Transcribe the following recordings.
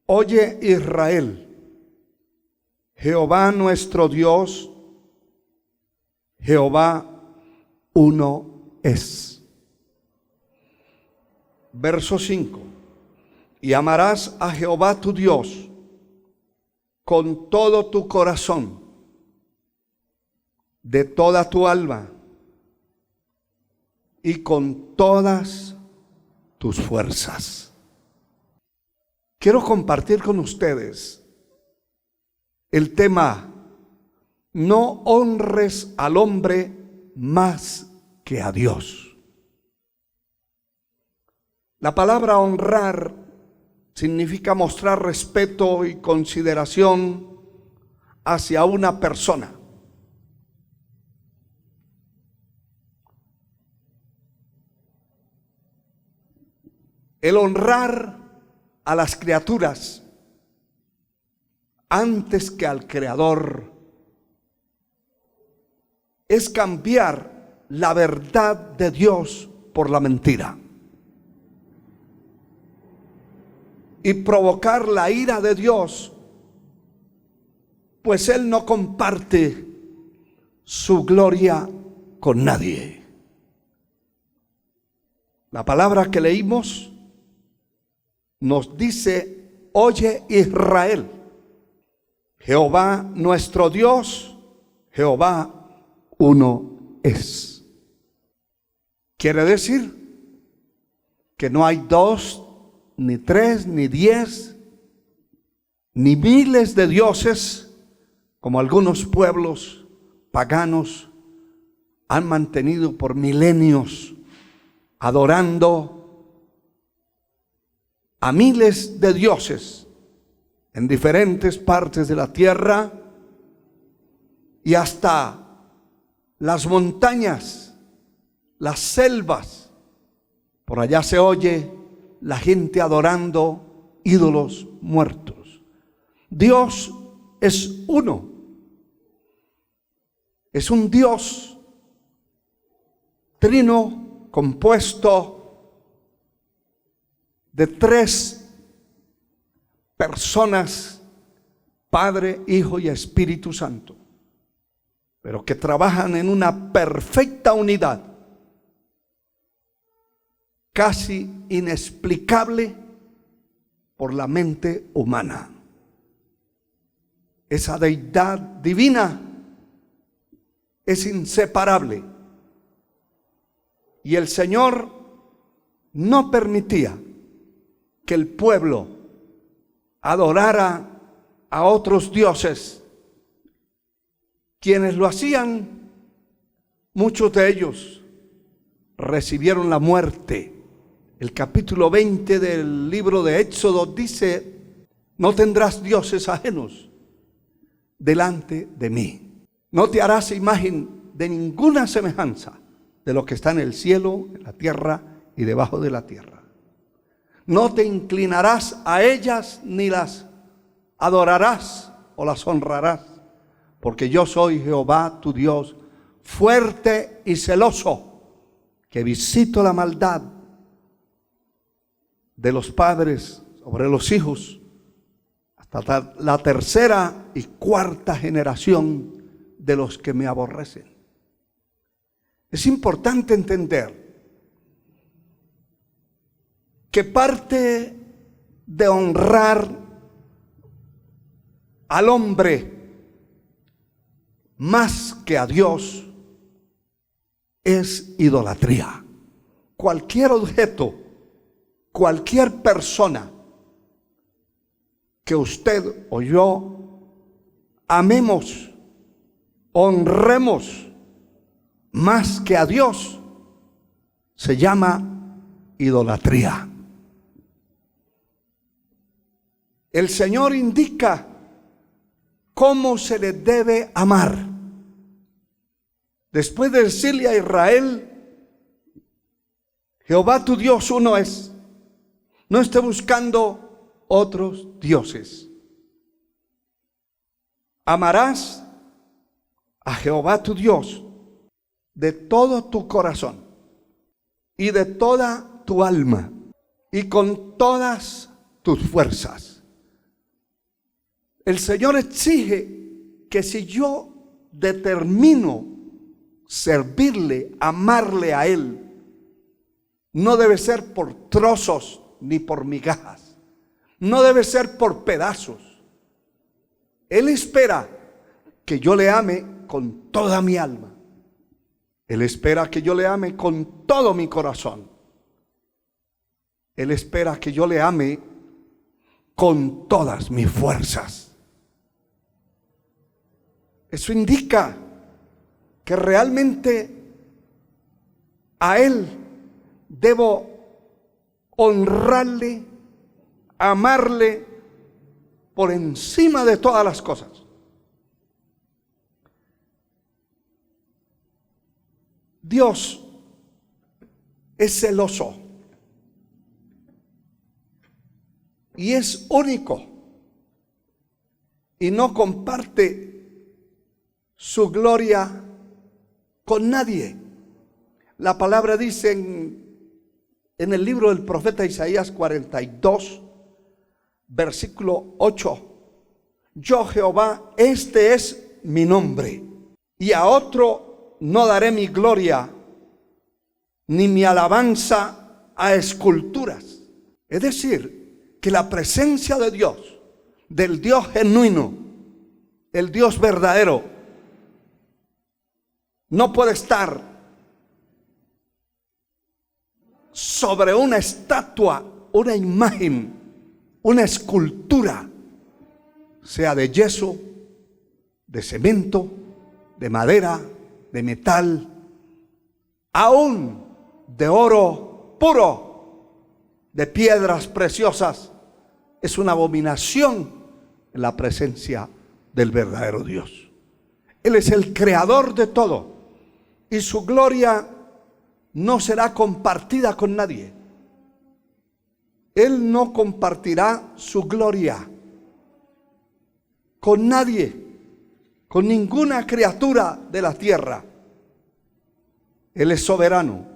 Oye Israel, Jehová nuestro Dios, Jehová uno es. Verso 5. Y amarás a Jehová tu Dios con todo tu corazón, de toda tu alma y con todas tus fuerzas. Quiero compartir con ustedes el tema: no honres al hombre más que a Dios. La palabra honrar significa mostrar respeto y consideración hacia una persona. El honrar a las criaturas antes que al Creador es cambiar la verdad de Dios por la mentira y provocar la ira de Dios, pues Él no comparte su gloria con nadie. La palabra que leímos nos dice: oye Israel, Jehová nuestro Dios, Jehová uno es. Quiere decir que no hay dos, ni tres, ni 10, ni miles de dioses, como algunos pueblos paganos han mantenido por milenios, adorando a miles de dioses en diferentes partes de la tierra, y hasta las montañas, las selvas. Por allá se oye la gente adorando ídolos muertos. Dios es uno. Es un Dios trino, compuesto de 3 personas: Padre, Hijo y Espíritu Santo, pero que trabajan en una perfecta unidad, casi inexplicable por la mente humana. Esa deidad divina es inseparable, y el Señor no permitía que el pueblo adorara a otros dioses. Quienes lo hacían, muchos de ellos recibieron la muerte. El capítulo 20 del libro de Éxodo dice: no tendrás dioses ajenos delante de mí. No te harás imagen de ninguna semejanza de lo que está en el cielo, en la tierra y debajo de la tierra. No te inclinarás a ellas ni las adorarás o las honrarás, porque yo soy Jehová tu Dios, fuerte y celoso, que visito la maldad de los padres sobre los hijos hasta la 3ª y 4ª generación de los que me aborrecen. Es importante entender que parte de honrar al hombre más que a Dios es idolatría. Cualquier objeto, cualquier persona que usted o yo amemos, honremos más que a Dios, se llama idolatría. El Señor indica cómo se le debe amar. Después de decirle a Israel: Jehová tu Dios uno es, no esté buscando otros dioses. Amarás a Jehová tu Dios de todo tu corazón y de toda tu alma y con todas tus fuerzas. El Señor exige que si yo determino servirle, amarle a Él, no debe ser por trozos ni por migajas. No debe ser por pedazos. Él espera que yo le ame con toda mi alma. Él espera que yo le ame con todo mi corazón. Él espera que yo le ame con todas mis fuerzas. Eso indica que realmente a Él debo honrarle, amarle por encima de todas las cosas. Dios es celoso y es único y no comparte su gloria con nadie. La palabra dice en el libro del profeta Isaías 42, versículo 8: yo Jehová, este es mi nombre, y a otro no daré mi gloria, ni mi alabanza a esculturas. Es decir, que la presencia de Dios, del Dios genuino, el Dios verdadero, no puede estar sobre una estatua, una imagen, una escultura, sea de yeso, de cemento, de madera, de metal, aún de oro puro, de piedras preciosas. Es una abominación en la presencia del verdadero Dios. Él es el creador de todo y su gloria no será compartida con nadie. Él no compartirá su gloria con nadie, con ninguna criatura de la tierra. Él es soberano.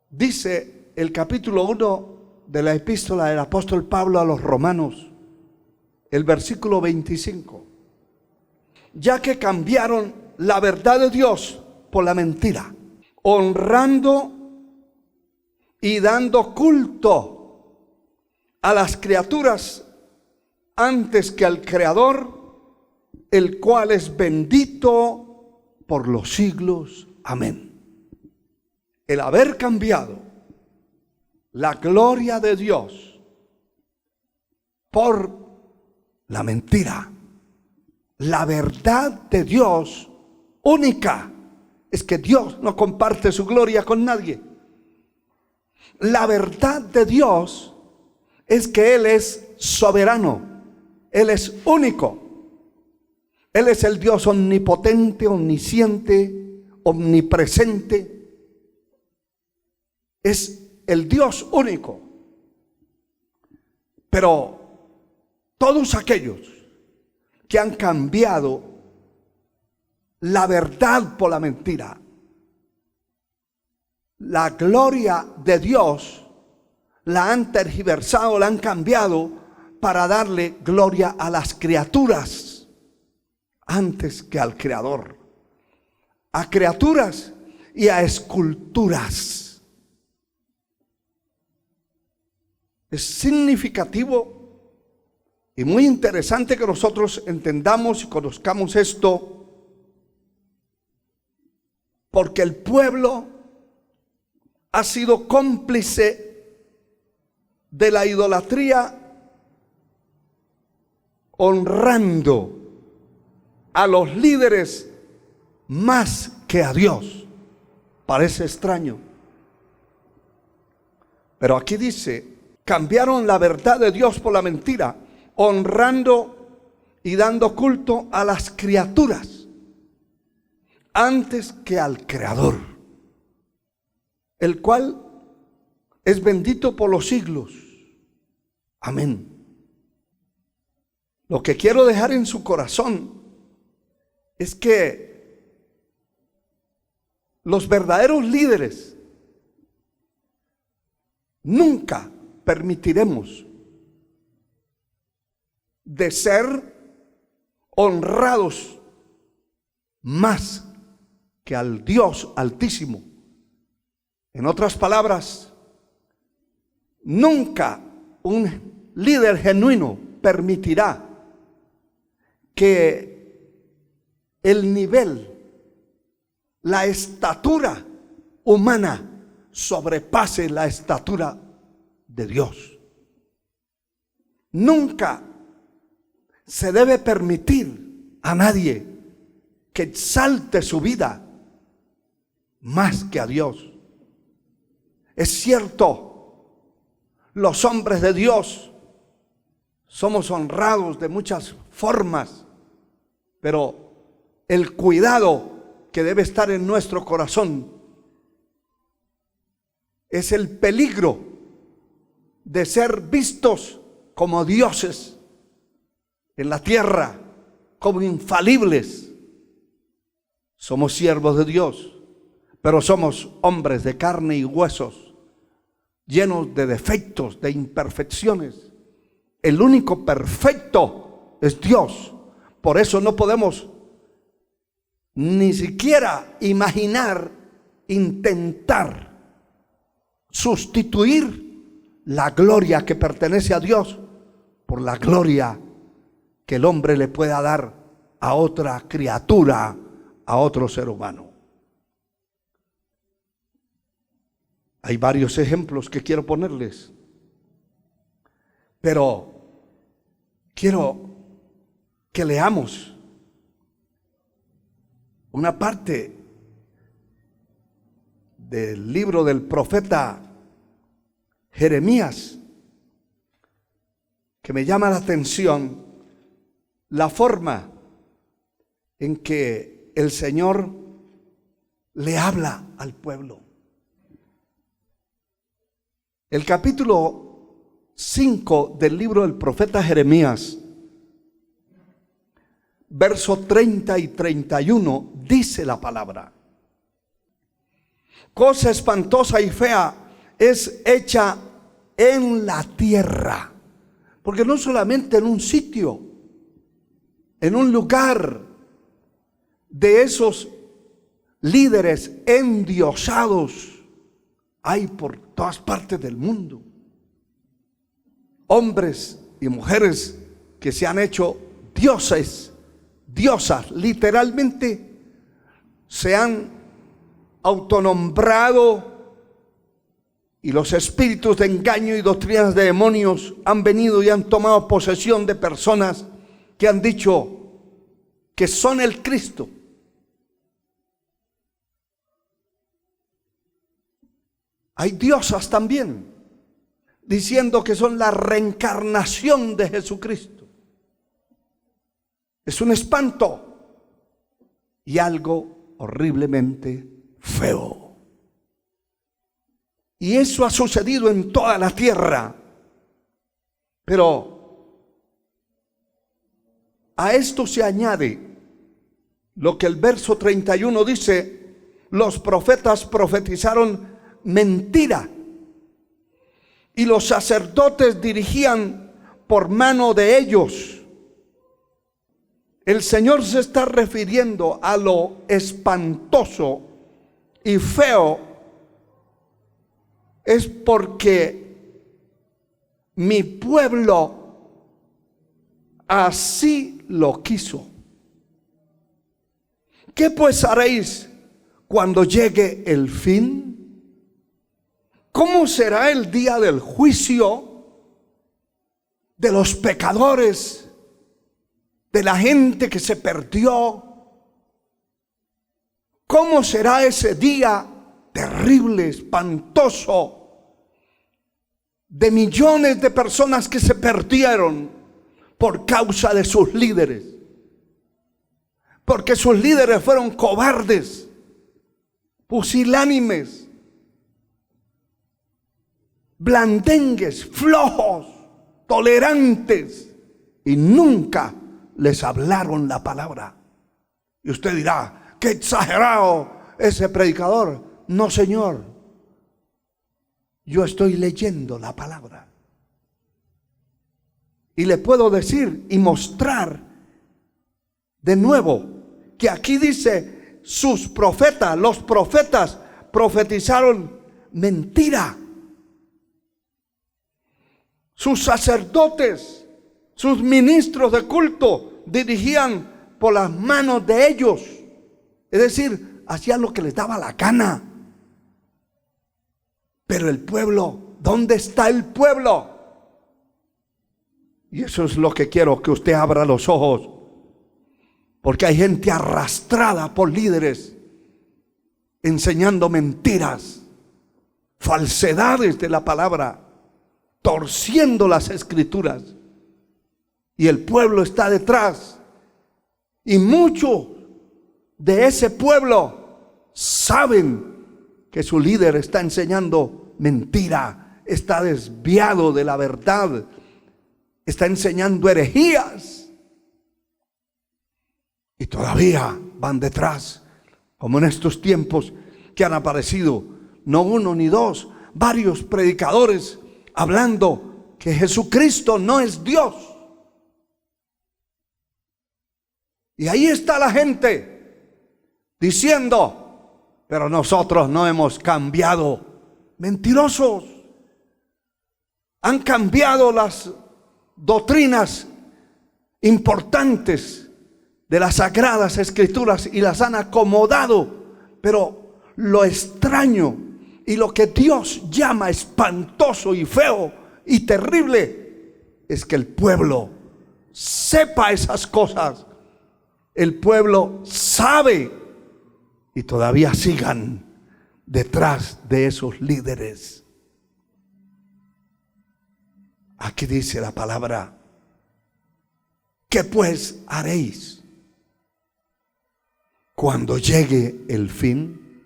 Dice el capítulo 1 de la epístola del apóstol Pablo a los Romanos, el versículo 25: ya que cambiaron la verdad de Dios por la mentira, honrando y dando culto a las criaturas antes que al Creador, el cual es bendito por los siglos. Amén. El haber cambiado la gloria de Dios por la mentira. La verdad de Dios única es que Dios no comparte su gloria con nadie. La verdad de Dios es que Él es soberano, Él es único. Él es el Dios omnipotente, omnisciente, omnipresente. Es el Dios único. Pero todos aquellos que han cambiado la verdad por la mentira, la gloria de Dios la han tergiversado, la han cambiado para darle gloria a las criaturas antes que al Creador, a criaturas y a esculturas. Es significativo y muy interesante que nosotros entendamos y conozcamos esto, porque el pueblo ha sido cómplice de la idolatría, honrando a los líderes más que a Dios. Parece extraño, pero aquí dice: cambiaron la verdad de Dios por la mentira, honrando y dando culto a las criaturas antes que al Creador, el cual es bendito por los siglos. Amén. Lo que quiero dejar en su corazón es que los verdaderos líderes nunca permitiremos de ser honrados más que al Dios Altísimo. En otras palabras, nunca un líder genuino permitirá que el nivel, la estatura humana sobrepase la estatura de Dios. Nunca se debe permitir a nadie que exalte su vida más que a Dios. Es cierto, los hombres de Dios somos honrados de muchas formas, pero el cuidado que debe estar en nuestro corazón es el peligro de ser vistos como dioses en la tierra, como infalibles. Somos siervos de Dios, pero somos hombres de carne y huesos, llenos de defectos, de imperfecciones. El único perfecto es Dios. Por eso no podemos ni siquiera imaginar, intentar sustituir la gloria que pertenece a Dios por la gloria que el hombre le pueda dar a otra criatura, a otro ser humano. Hay varios ejemplos que quiero ponerles, pero quiero que leamos una parte del libro del profeta Jeremías, que me llama la atención la forma en que el Señor le habla al pueblo. El capítulo 5 del libro del profeta Jeremías, versos 30 y 31, dice la palabra: cosa espantosa y fea es hecha en la tierra. Porque no solamente en un sitio, en un lugar de esos líderes endiosados, hay por todas partes del mundo hombres y mujeres que se han hecho dioses, diosas, literalmente se han autonombrado, y los espíritus de engaño y doctrinas de demonios han venido y han tomado posesión de personas que han dicho que son el Cristo. Hay diosas también diciendo que son la reencarnación de Jesucristo. Es un espanto y algo horriblemente feo. Y eso ha sucedido en toda la tierra. Pero a esto se añade lo que el verso 31 dice: los profetas profetizaron mentira y los sacerdotes dirigían por mano de ellos. El Señor se está refiriendo a lo espantoso y feo. Es porque mi pueblo así lo quiso. ¿Qué pues haréis cuando llegue el fin? ¿Cómo será el día del juicio de los pecadores, de la gente que se perdió? ¿Cómo será ese día terrible, espantoso, de millones de personas que se perdieron por causa de sus líderes? Porque sus líderes fueron cobardes, pusilánimes, blandengues, flojos, tolerantes, y nunca les hablaron la palabra. Y usted dirá: qué exagerado ese predicador. No, señor, yo estoy leyendo la palabra Y le puedo decir y mostrar de nuevo que aquí dice sus profetas, los profetas profetizaron mentira. Sus sacerdotes, sus ministros de culto dirigían por las manos de ellos. Es decir, hacían lo que les daba la gana. Pero el pueblo, ¿dónde está el pueblo? Y eso es lo que quiero que usted abra los ojos. Porque hay gente arrastrada por líderes enseñando mentiras, falsedades de la palabra, torciendo las escrituras. Y el pueblo está detrás. Y muchos de ese pueblo saben que su líder está enseñando mentira, está desviado de la verdad, está enseñando herejías. Y todavía van detrás, como en estos tiempos que han aparecido, no uno ni dos, varios predicadores hablando que Jesucristo no es Dios. Y ahí está la gente diciendo, pero nosotros no hemos cambiado. Mentirosos. Han cambiado las doctrinas importantes de las sagradas escrituras y las han acomodado. Pero lo extraño y lo que Dios llama espantoso y feo y terrible es que el pueblo sepa esas cosas. El pueblo sabe y todavía sigan detrás de esos líderes. Aquí dice la palabra: ¿qué pues haréis cuando llegue el fin?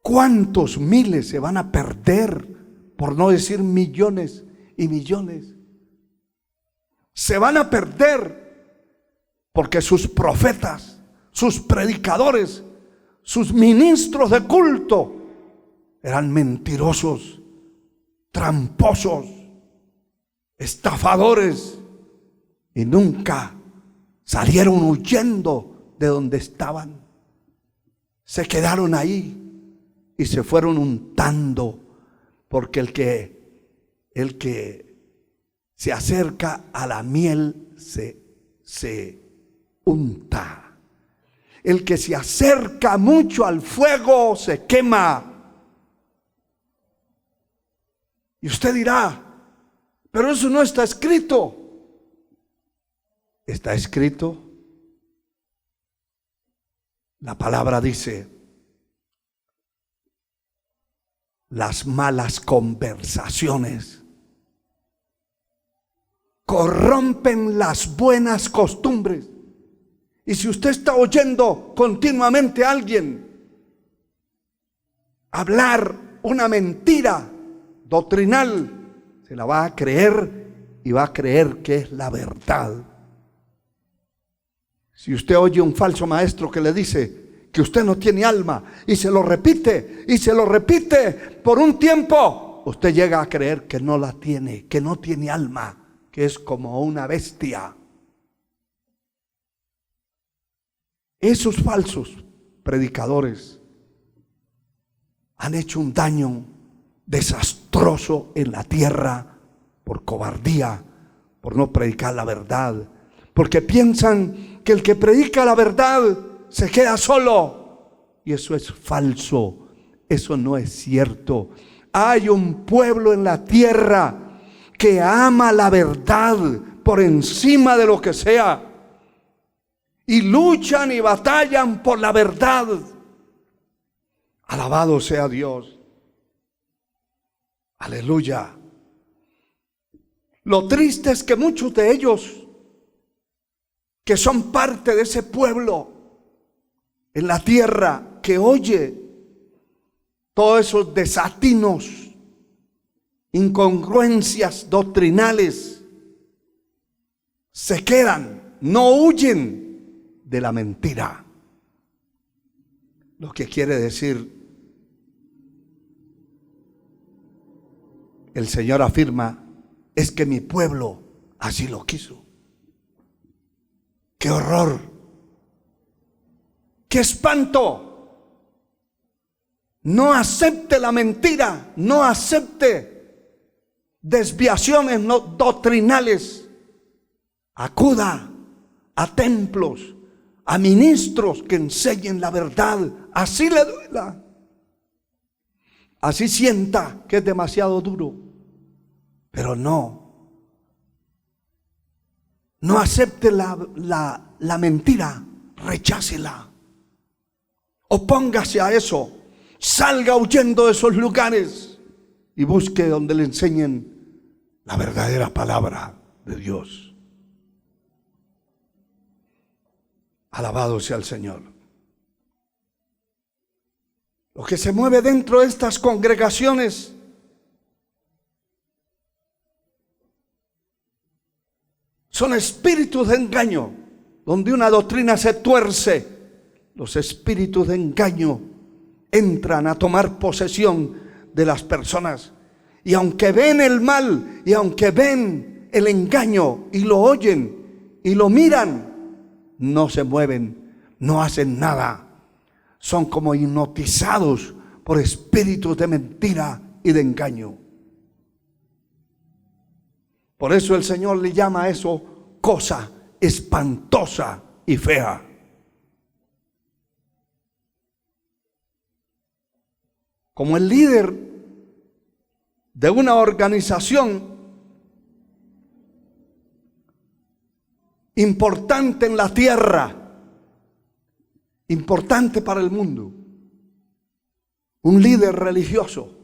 ¿Cuántos miles se van a perder? Por no decir millones y millones. Se van a perder porque sus profetas, sus predicadores, sus ministros de culto eran mentirosos, tramposos, estafadores, y nunca salieron huyendo de donde estaban. Se quedaron ahí y se fueron untando, porque el que se acerca a la miel se unta. El que se acerca mucho al fuego se quema. Y usted dirá, pero eso no está escrito. Está escrito. La palabra dice: las malas conversaciones corrompen las buenas costumbres. Y si usted está oyendo continuamente a alguien hablar una mentira doctrinal, se la va a creer y va a creer que es la verdad. Si usted oye un falso maestro que le dice que usted no tiene alma y se lo repite y se lo repite por un tiempo, usted llega a creer que no la tiene, que no tiene alma, que es como una bestia. Esos falsos predicadores han hecho un daño desastroso en la tierra por cobardía, por no predicar la verdad, porque piensan que el que predica la verdad se queda solo, y eso es falso, eso no es cierto. Hay un pueblo en la tierra que ama la verdad por encima de lo que sea, y luchan y batallan por la verdad. Alabado sea Dios. Aleluya. Lo triste es que muchos de ellos, que son parte de ese pueblo en la tierra, que oye todos esos desatinos, incongruencias doctrinales, se quedan, no huyen de la mentira. Lo que quiere decir, el Señor afirma, es que mi pueblo así lo quiso. ¡Qué horror! ¡Qué espanto! No acepte la mentira, no acepte desviaciones doctrinales. Acuda a templos, a ministros que enseñen la verdad, así le duela, así sienta que es demasiado duro, pero no acepte la mentira, rechácela, opóngase a eso, salga huyendo de esos lugares y busque donde le enseñen la verdadera palabra de Dios. Alabado sea el Señor. Lo que se mueve dentro de estas congregaciones son espíritus de engaño, donde una doctrina se tuerce. Los espíritus de engaño entran a tomar posesión de las personas. Y aunque ven el mal, y aunque ven el engaño, y lo oyen, y lo miran, no se mueven, no hacen nada. Son como hipnotizados por espíritus de mentira y de engaño. Por eso el Señor le llama a eso cosa espantosa y fea. Como el líder de una organización importante en la tierra, importante para el mundo, un líder religioso,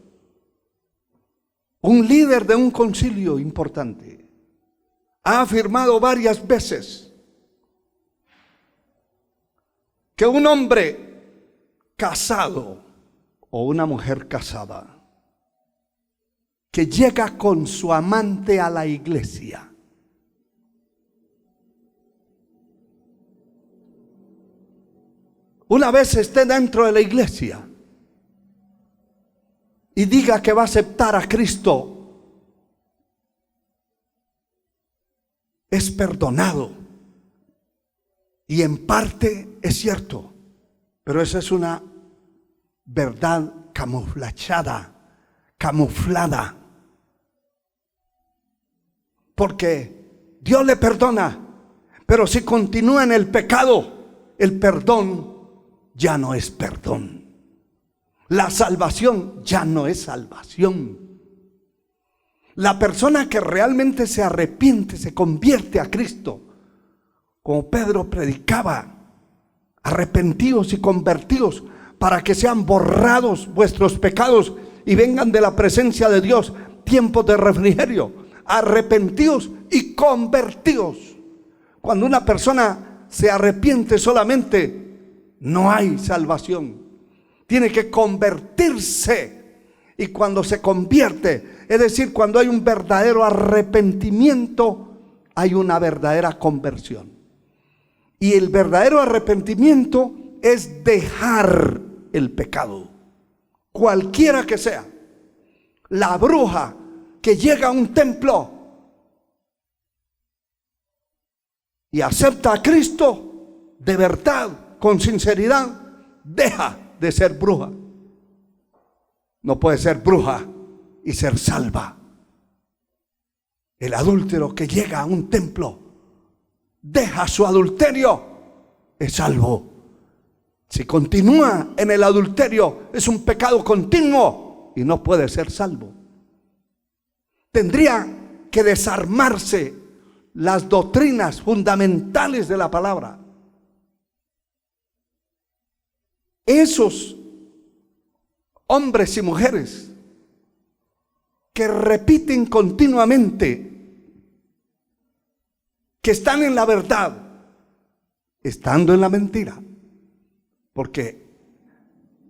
un líder de un concilio importante, ha afirmado varias veces que un hombre casado o una mujer casada que llega con su amante a la iglesia, una vez esté dentro de la iglesia y diga que va a aceptar a Cristo, es perdonado. Y en parte es cierto, pero esa es una verdad camuflada. Porque Dios le perdona, pero si continúa en el pecado, el perdón ya no es perdón. La salvación ya no es salvación. La persona que realmente se arrepiente, se convierte a Cristo, como Pedro predicaba, arrepentidos y convertidos para que sean borrados vuestros pecados y vengan de la presencia de Dios tiempos de refrigerio. Arrepentidos y convertidos. Cuando una persona se arrepiente solamente, no hay salvación. Tiene que convertirse. Y cuando se convierte, es decir, cuando hay un verdadero arrepentimiento, hay una verdadera conversión. Y el verdadero arrepentimiento es dejar el pecado, cualquiera que sea. La bruja que llega a un templo y acepta a Cristo de verdad, con sinceridad, deja de ser bruja. No puede ser bruja y ser salva. El adúltero que llega a un templo, deja su adulterio, es salvo. Si continúa en el adulterio, es un pecado continuo y no puede ser salvo. Tendría que desarmarse las doctrinas fundamentales de la palabra. Esos hombres y mujeres que repiten continuamente que están en la verdad, estando en la mentira, porque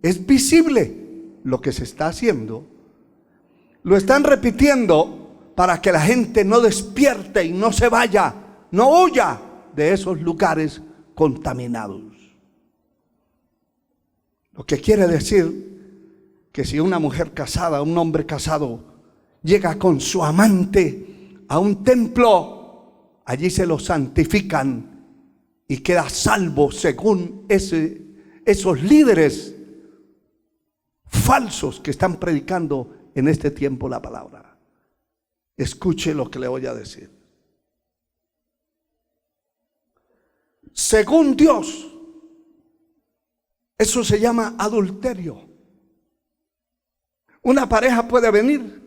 es visible lo que se está haciendo, lo están repitiendo para que la gente no despierte y no se vaya, no huya de esos lugares contaminados. Lo que quiere decir que si una mujer casada, un hombre casado, llega con su amante a un templo, allí se lo santifican y queda salvo según esos líderes falsos que están predicando en este tiempo la palabra. Escuche lo que le voy a decir. Según Dios, eso se llama adulterio. Una pareja puede venir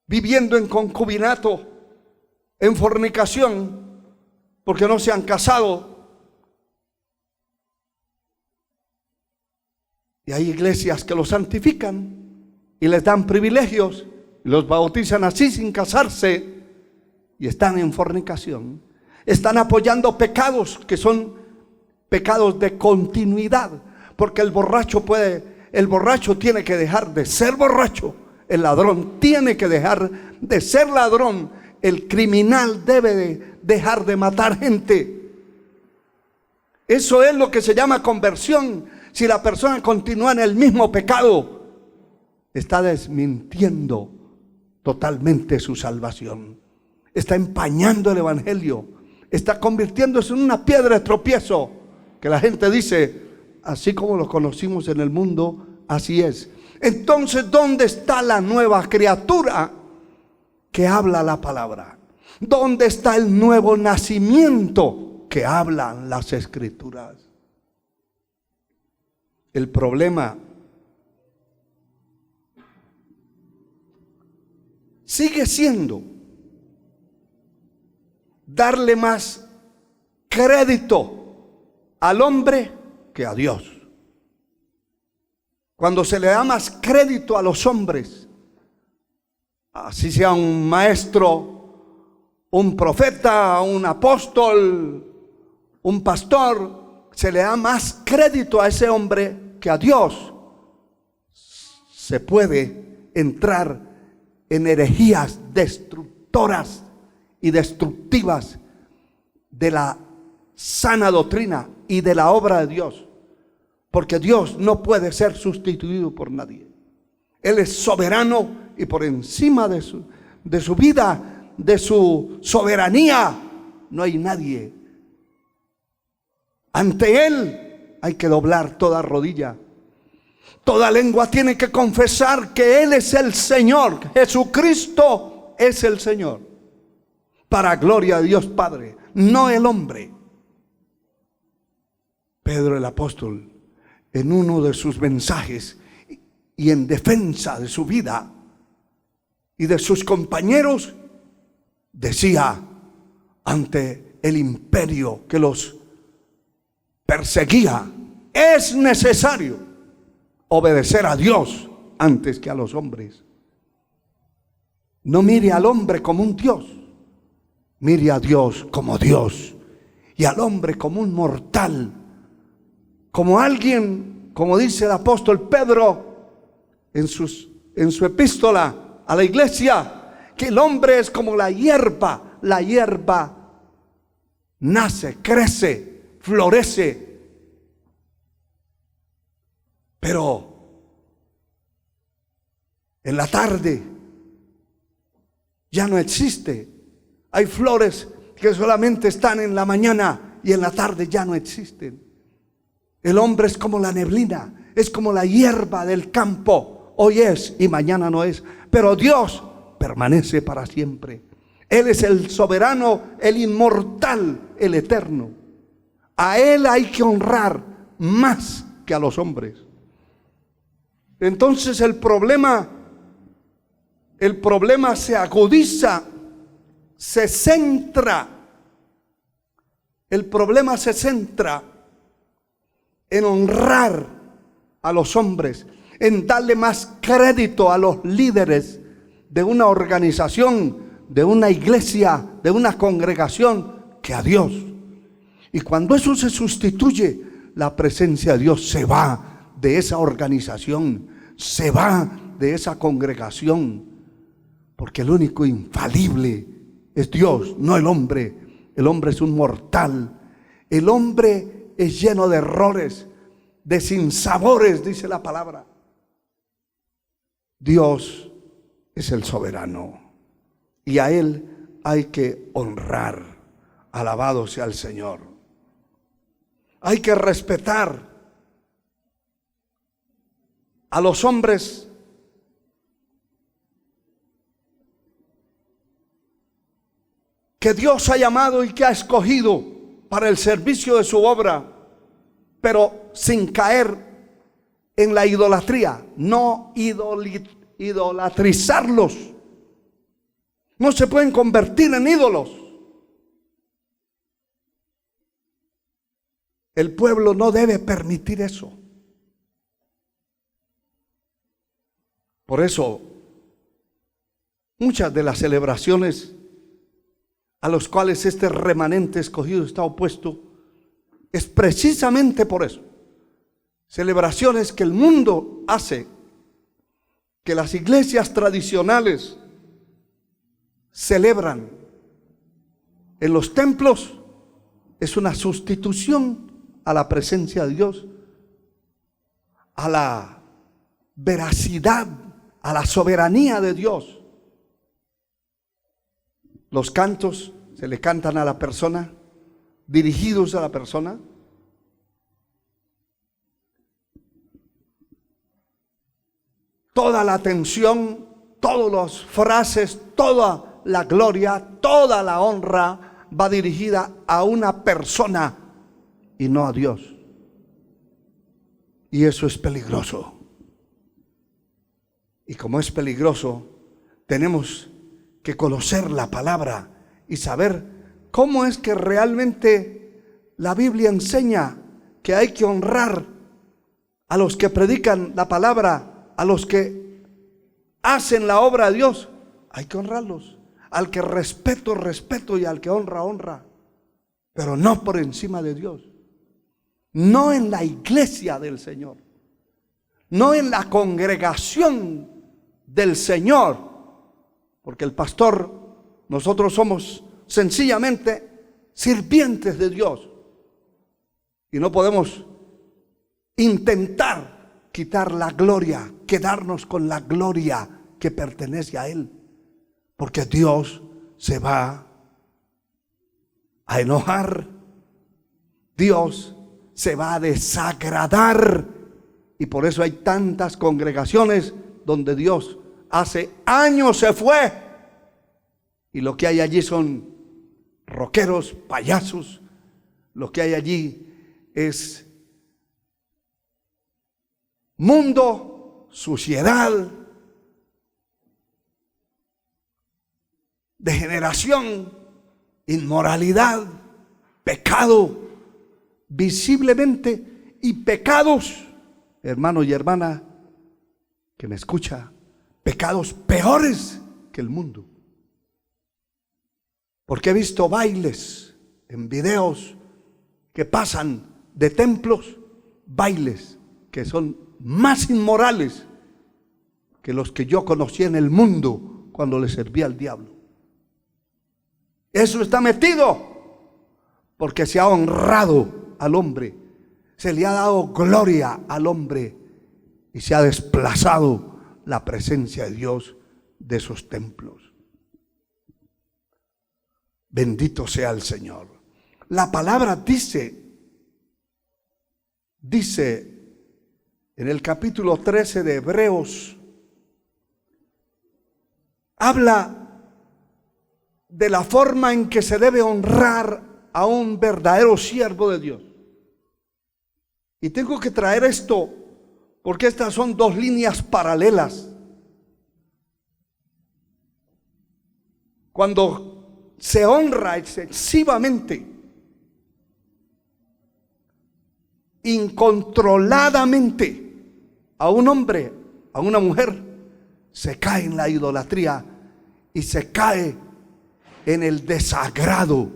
viviendo en concubinato, en fornicación, porque no se han casado. Y hay iglesias que los santifican y les dan privilegios, y los bautizan así sin casarse, y están en fornicación. Están apoyando pecados que son pecados de continuidad, porque el borracho tiene que dejar de ser borracho, el ladrón tiene que dejar de ser ladrón, el criminal debe de dejar de matar gente. Eso es lo que se llama conversión. Si la persona continúa en el mismo pecado, está desmintiendo totalmente su salvación, está empañando el evangelio, está convirtiéndose en una piedra de tropiezo, que la gente dice, así como lo conocimos en el mundo, así es. Entonces, ¿dónde está la nueva criatura que habla la palabra? ¿Dónde está el nuevo nacimiento que hablan las escrituras? El problema sigue siendo darle más crédito al hombre que a Dios. Cuando se le da más crédito a los hombres, así sea un maestro, un profeta, un apóstol, un pastor, se le da más crédito a ese hombre que a Dios, se puede entrar en herejías destructoras y destructivas de la sana doctrina y de la obra de Dios, porque Dios no puede ser sustituido por nadie. Él es soberano y por encima de su vida, de su soberanía, no hay nadie. Ante Él hay que doblar toda rodilla. Toda lengua tiene que confesar que Él es el Señor. Jesucristo es el Señor. Para gloria de Dios Padre, no el hombre. Pedro el apóstol, en uno de sus mensajes y en defensa de su vida y de sus compañeros, decía ante el imperio que los perseguía: es necesario obedecer a Dios antes que a los hombres. No mire al hombre como un Dios, mire a Dios como Dios, y al hombre como un mortal, como alguien, como dice el apóstol Pedro en su epístola a la iglesia, que el hombre es como la hierba nace, crece, florece, pero en la tarde ya no existe. Hay flores que solamente están en la mañana y en la tarde ya no existen. El hombre es como la neblina, es como la hierba del campo. Hoy es y mañana no es, pero Dios permanece para siempre. Él es el soberano, el inmortal, el eterno. A Él hay que honrar más que a los hombres. Entonces el problema se agudiza, se centra. El problema se centra en honrar a los hombres, en darle más crédito a los líderes de una organización, de una iglesia, de una congregación, que a Dios. Y cuando eso se sustituye, la presencia de Dios se va de esa organización, se va de esa congregación, porque el único infalible es Dios, no el hombre. El hombre es un mortal, el hombre es lleno de errores, de sinsabores, dice la palabra. Dios es el soberano y a Él hay que honrar. Alabado sea el Señor. Hay que respetar a los hombres que Dios ha llamado y que ha escogido para el servicio de su obra, pero sin caer en la idolatría, no idolatrizarlos. No se pueden convertir en ídolos. El pueblo no debe permitir eso. Por eso, muchas de las celebraciones a los cuales este remanente escogido está opuesto, es precisamente por eso. Celebraciones que el mundo hace, que las iglesias tradicionales celebran en los templos, es una sustitución a la presencia de Dios, a la veracidad, a la soberanía de Dios. Los cantos se le cantan a la persona, dirigidos a la persona. Toda la atención, todas las frases, toda la gloria, toda la honra va dirigida a una persona y no a Dios. Y eso es peligroso. Y como es peligroso, tenemos que conocer la palabra y saber cómo es que realmente la Biblia enseña que hay que honrar a los que predican la palabra, a los que hacen la obra de Dios. Hay que honrarlos. Al que respeto, respeto, y al que honra, honra. Pero no por encima de Dios. No en la iglesia del Señor. No en la congregación del Señor. Porque el pastor, nosotros somos sencillamente sirvientes de Dios. Y no podemos intentar quitar la gloria, quedarnos con la gloria que pertenece a Él. Porque Dios se va a enojar. Dios se va a desagradar. Y por eso hay tantas congregaciones donde Dios hace años se fue. Y lo que hay allí son rockeros, payasos. Lo que hay allí es mundo, suciedad, degeneración, inmoralidad, pecado, visiblemente, y pecados, hermano y hermana que me escucha, pecados peores que el mundo. Porque he visto bailes en videos que pasan de templos, bailes que son más inmorales que los que yo conocí en el mundo cuando le servía al diablo. Eso está metido porque se ha honrado al hombre, se le ha dado gloria al hombre y se ha desplazado la presencia de Dios de esos templos. Bendito sea el Señor. La palabra dice en el capítulo 13 de Hebreos, habla de la forma en que se debe honrar a un verdadero siervo de Dios. Y tengo que traer esto porque estas son dos líneas paralelas. Cuando se honra excesivamente, incontroladamente a un hombre, a una mujer, se cae en la idolatría y se cae en el desagrado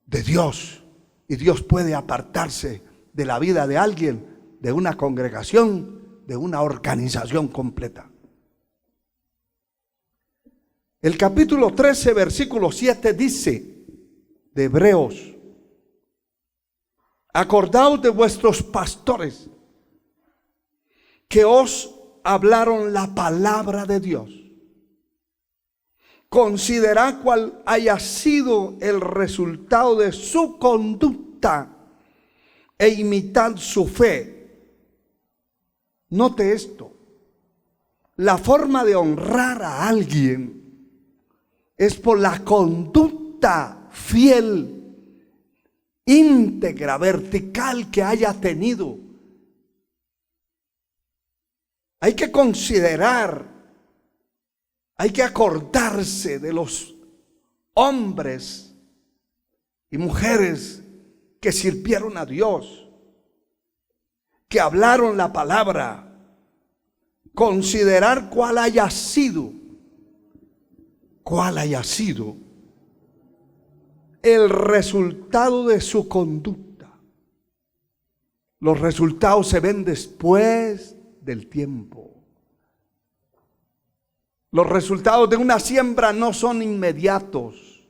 de Dios. Y Dios puede apartarse de la vida de alguien, de una congregación, de una organización completa. El capítulo 13, versículo 7 dice de Hebreos: acordaos de vuestros pastores que os hablaron la palabra de Dios. considerar cuál haya sido el resultado de su conducta e imitar su fe. Note esto. La forma de honrar a alguien es por la conducta fiel, íntegra, vertical que haya tenido. Hay que considerar, hay que acordarse de los hombres y mujeres que sirvieron a Dios, que hablaron la palabra. Considerar cuál haya sido el resultado de su conducta. Los resultados se ven después del tiempo. Los resultados de una siembra no son inmediatos.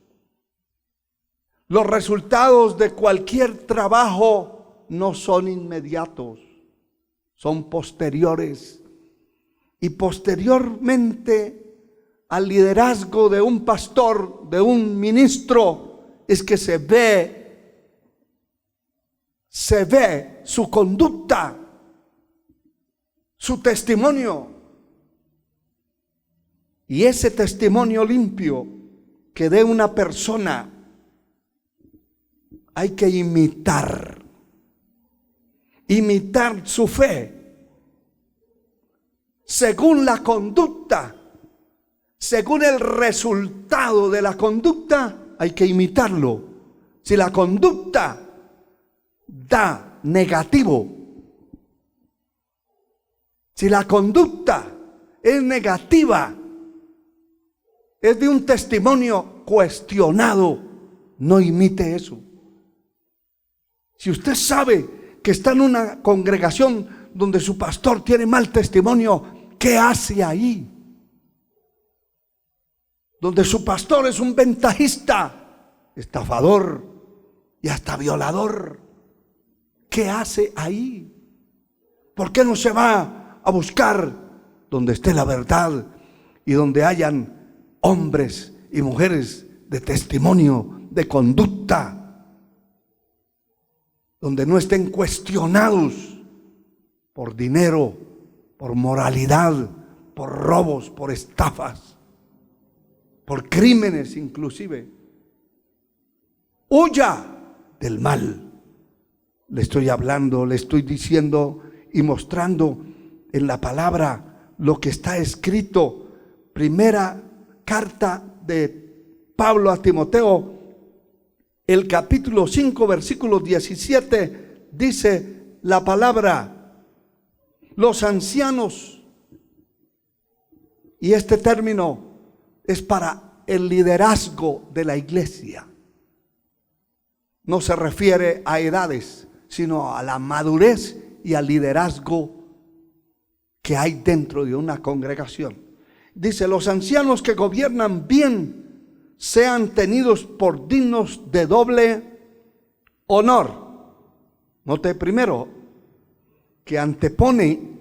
Los resultados de cualquier trabajo no son inmediatos, son posteriores. Y posteriormente al liderazgo de un pastor, de un ministro, es que se ve su conducta, su testimonio. Y ese testimonio limpio que dé una persona hay que imitar su fe. Según la conducta, según el resultado de la conducta, hay que imitarlo. Si la conducta da negativo, si la conducta es negativa, es de un testimonio cuestionado, no imite eso. Si usted sabe que está en una congregación donde su pastor tiene mal testimonio, ¿qué hace ahí? Donde su pastor es un ventajista, estafador y hasta violador. ¿Qué hace ahí? ¿Por qué no se va a buscar donde esté la verdad y donde hayan hombres y mujeres de testimonio, de conducta, donde no estén cuestionados por dinero, por moralidad, por robos, por estafas, por crímenes inclusive? Huya del mal. Le estoy hablando, le estoy diciendo y mostrando en la palabra lo que está escrito. Primera carta de Pablo a Timoteo, el capítulo 5, versículo 17, dice la palabra: los ancianos, y este término es para el liderazgo de la iglesia. No se refiere a edades, sino a la madurez y al liderazgo que hay dentro de una congregación. Dice: los ancianos que gobiernan bien sean tenidos por dignos de doble honor. Note primero que antepone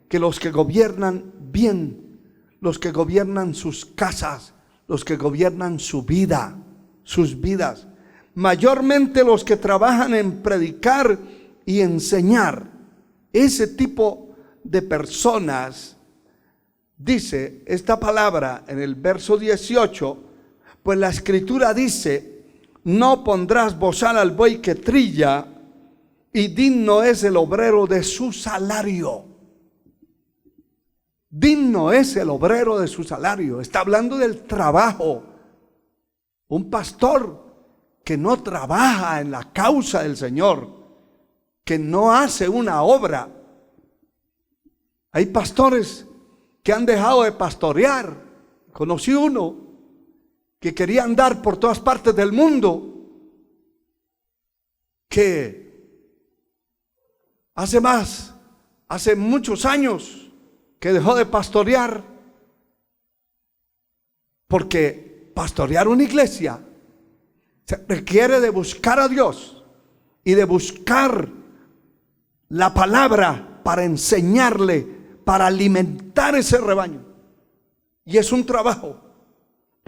que los que gobiernan bien, los que gobiernan sus casas, los que gobiernan su vida, sus vidas, mayormente los que trabajan en predicar y enseñar. Ese tipo de personas, dice esta palabra en el verso 18, pues la escritura dice: no pondrás bozal al buey que trilla, y digno es el obrero de su salario. Digno es el obrero de su salario. Está hablando del trabajo. Un pastor que no trabaja en la causa del Señor, que no hace una obra. Hay pastores que han dejado de pastorear. Conocí uno que quería andar por todas partes del mundo, que hace muchos años que dejó de pastorear, porque pastorear una iglesia se requiere de buscar a Dios y de buscar la palabra para enseñarle, para alimentar ese rebaño. Y es un trabajo.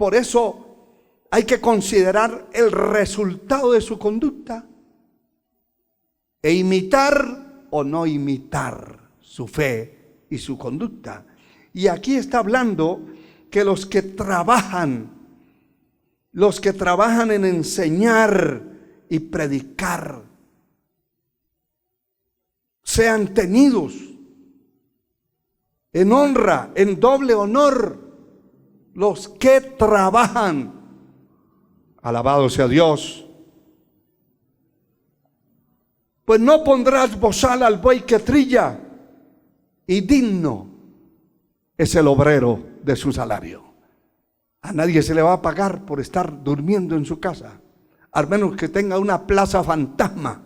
Por eso hay que considerar el resultado de su conducta e imitar o no imitar su fe y su conducta. Y aquí está hablando que los que trabajan en enseñar y predicar, sean tenidos en honra, en doble honor, los que trabajan. Alabado sea Dios. Pues no pondrás bozal al buey que trilla, y digno es el obrero de su salario. A nadie se le va a pagar por estar durmiendo en su casa, al menos que tenga una plaza fantasma,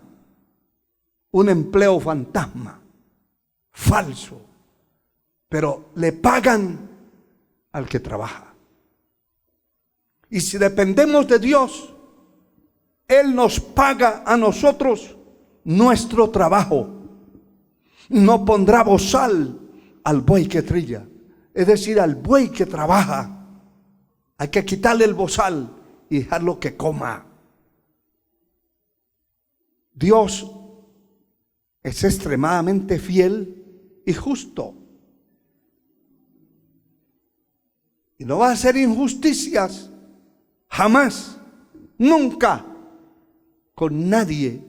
un empleo fantasma, falso. Pero le pagan al que trabaja. Y si dependemos de Dios, Él nos paga a nosotros nuestro trabajo. No pondrá bozal al buey que trilla, es decir, al buey que trabaja. Hay que quitarle el bozal y dejarlo que coma. Dios es extremadamente fiel y justo. Y no va a hacer injusticias jamás, nunca, con nadie,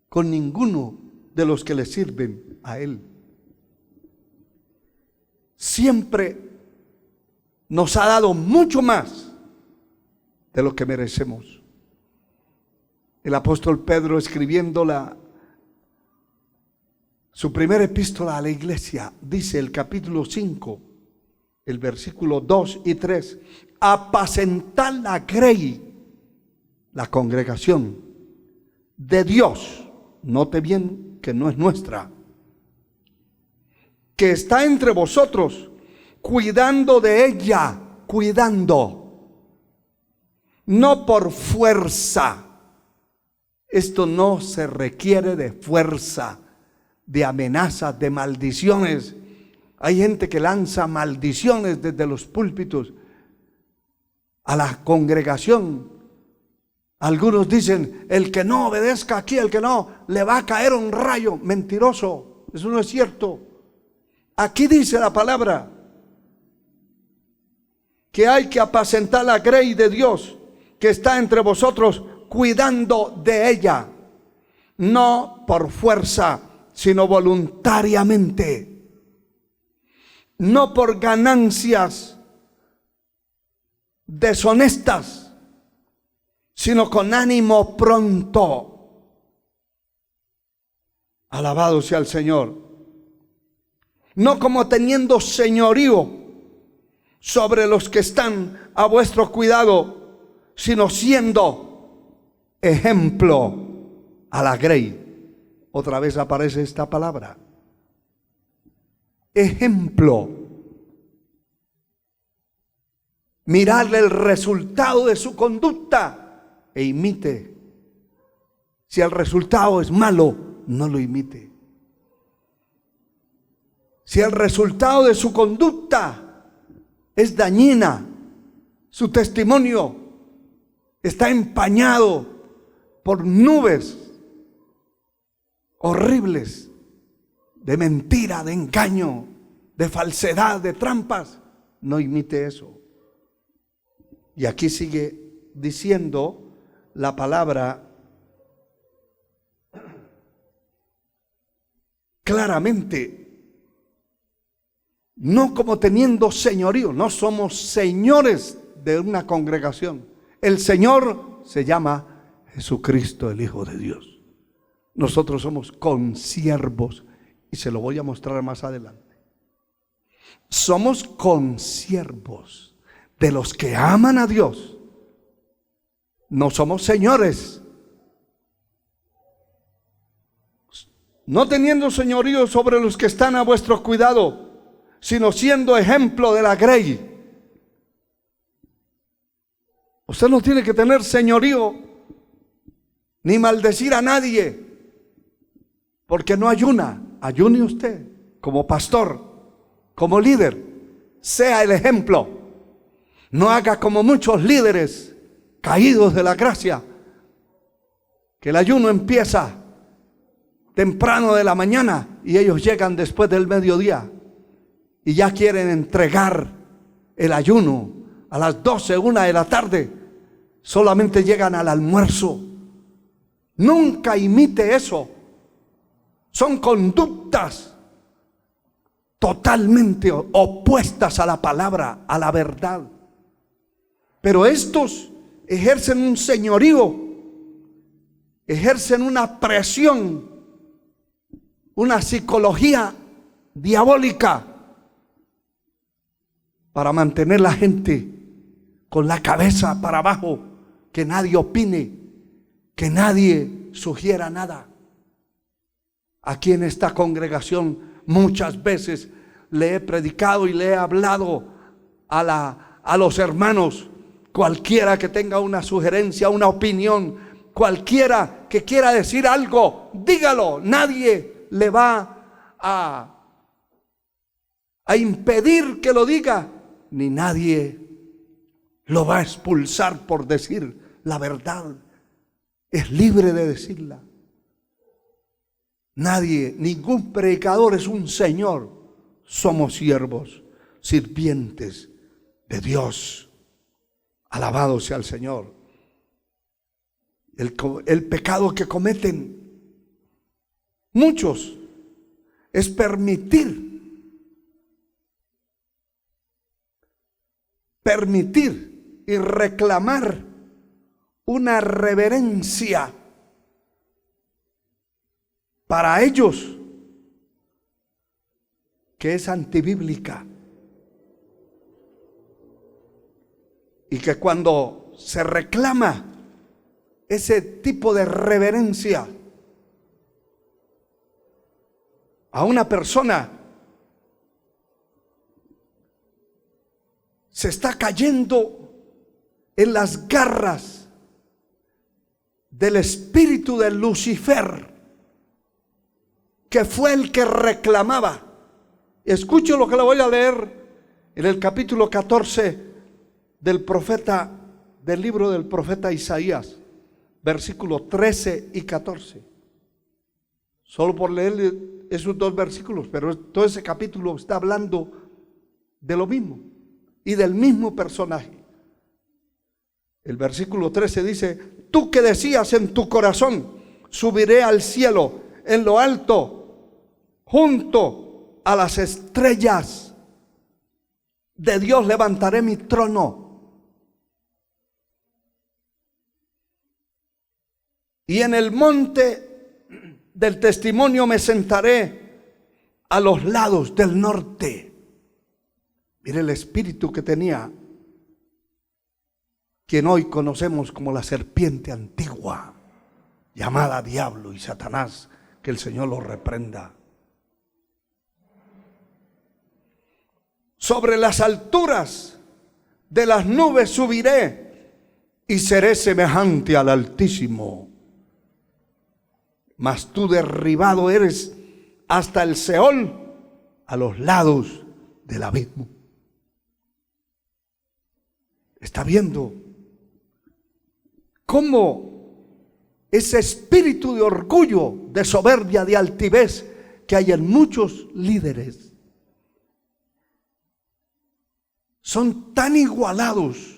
con ninguno de los que le sirven a Él. Siempre nos ha dado mucho más de lo que merecemos. El apóstol Pedro, escribiendo su primera epístola a la iglesia, dice el capítulo 5, el versículo 2 y 3, apacentad la grey, la congregación de Dios, note bien que no es nuestra, que está entre vosotros, cuidando de ella, cuidando, no por fuerza. Esto no se requiere de fuerza, de amenazas, de maldiciones. Hay gente que lanza maldiciones desde los púlpitos a la congregación. Algunos dicen, el que no obedezca aquí, el que no, le va a caer un rayo. Mentiroso, eso no es cierto. Aquí dice la palabra que hay que apacentar la grey de Dios que está entre vosotros, cuidando de ella, no por fuerza, sino voluntariamente. No por ganancias deshonestas, sino con ánimo pronto. Alabado sea el Señor. No como teniendo señorío sobre los que están a vuestro cuidado, sino siendo ejemplo a la grey. Otra vez aparece esta palabra. Ejemplo. Mirarle el resultado de su conducta e imite. Si el resultado es malo, no lo imite. Si el resultado de su conducta es dañina, su testimonio está empañado por nubes horribles de mentira, de engaño, de falsedad, de trampas, no imite eso. Y aquí sigue diciendo la palabra claramente, no como teniendo señorío, no somos señores de una congregación. El Señor se llama Jesucristo, el Hijo de Dios. Nosotros somos consiervos, y se lo voy a mostrar más adelante. Somos consiervos de los que aman a Dios. No somos señores. No teniendo señorío sobre los que están a vuestro cuidado, sino siendo ejemplo de la grey. Usted no tiene que tener señorío ni maldecir a nadie, porque no ayuna. Ayune usted como pastor, como líder, sea el ejemplo. No haga como muchos líderes caídos de la gracia, que el ayuno empieza temprano de la mañana y ellos llegan después del mediodía y ya quieren entregar el ayuno a las 12, 1 de la tarde. Solamente llegan al almuerzo. Nunca imite eso. Son conductas totalmente opuestas a la palabra, a la verdad. Pero estos ejercen un señorío, ejercen una presión, una psicología diabólica para mantener la gente con la cabeza para abajo, que nadie opine, que nadie sugiera nada. Aquí en esta congregación muchas veces le he predicado y le he hablado a los hermanos. Cualquiera que tenga una sugerencia, una opinión, cualquiera que quiera decir algo, dígalo. Nadie le va a impedir que lo diga, ni nadie lo va a expulsar por decir la verdad. Es libre de decirla. Nadie, ningún predicador es un señor. Somos siervos, sirvientes de Dios. Alabado sea el Señor. El pecado que cometen muchos es permitir y reclamar una reverencia para ellos que es antibíblica, y que cuando se reclama ese tipo de reverencia a una persona, se está cayendo en las garras del espíritu de Lucifer, que fue el que reclamaba. Escuche lo que le voy a leer en el capítulo 14 del libro del profeta Isaías, versículos 13 y 14. Solo por leer esos dos versículos, pero todo ese capítulo está hablando de lo mismo y del mismo personaje. El versículo 13 dice: tú que decías en tu corazón, subiré al cielo, en lo alto, junto a las estrellas de Dios levantaré mi trono, y en el monte del testimonio me sentaré a los lados del norte. Mire el espíritu que tenía quien hoy conocemos como la serpiente antigua, llamada Diablo y Satanás, que el Señor lo reprenda. Sobre las alturas de las nubes subiré y seré semejante al Altísimo. Mas tú derribado eres hasta el Seol, a los lados del abismo. Está viendo cómo ese espíritu de orgullo, de soberbia, de altivez que hay en muchos líderes, son tan igualados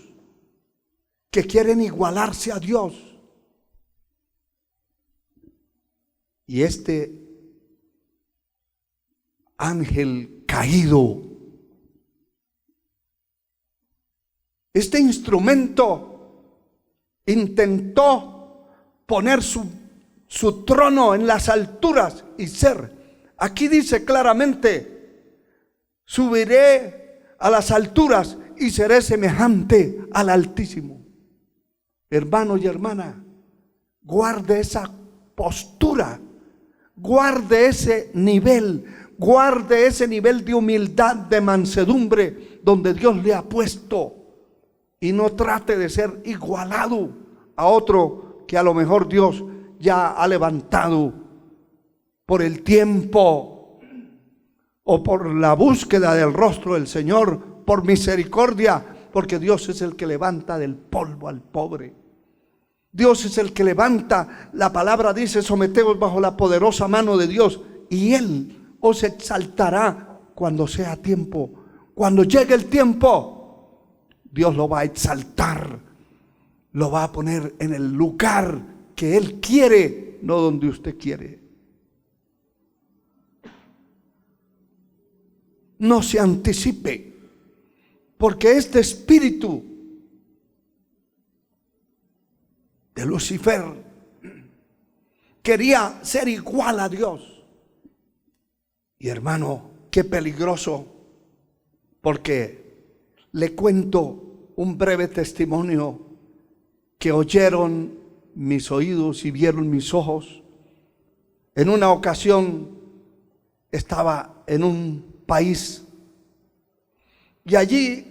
que quieren igualarse a Dios. Y este ángel caído, este instrumento, intentó poner su trono en las alturas y ser. Aquí dice claramente: subiré a las alturas y seré semejante al Altísimo. Hermano y hermana, guarde esa postura, guarde ese nivel de humildad, de mansedumbre donde Dios le ha puesto, y no trate de ser igualado a otro que a lo mejor Dios ya ha levantado por el tiempo o por la búsqueda del rostro del Señor, por misericordia, porque Dios es el que levanta del polvo al pobre. Dios es el que levanta. La palabra dice: someteos bajo la poderosa mano de Dios, y Él os exaltará cuando sea tiempo. Cuando llegue el tiempo, Dios lo va a exaltar, lo va a poner en el lugar que Él quiere, no donde usted quiere. No se anticipe, porque este espíritu de Lucifer quería ser igual a Dios. Y hermano, qué peligroso, porque le cuento un breve testimonio que oyeron mis oídos y vieron mis ojos. En una ocasión estaba en un país y allí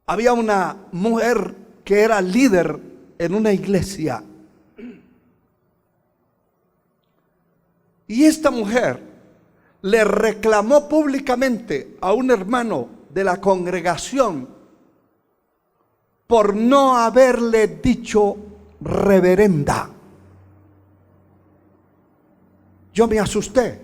había una mujer que era líder en una iglesia. Y esta mujer le reclamó públicamente a un hermano de la congregación por no haberle dicho reverenda. Yo me asusté,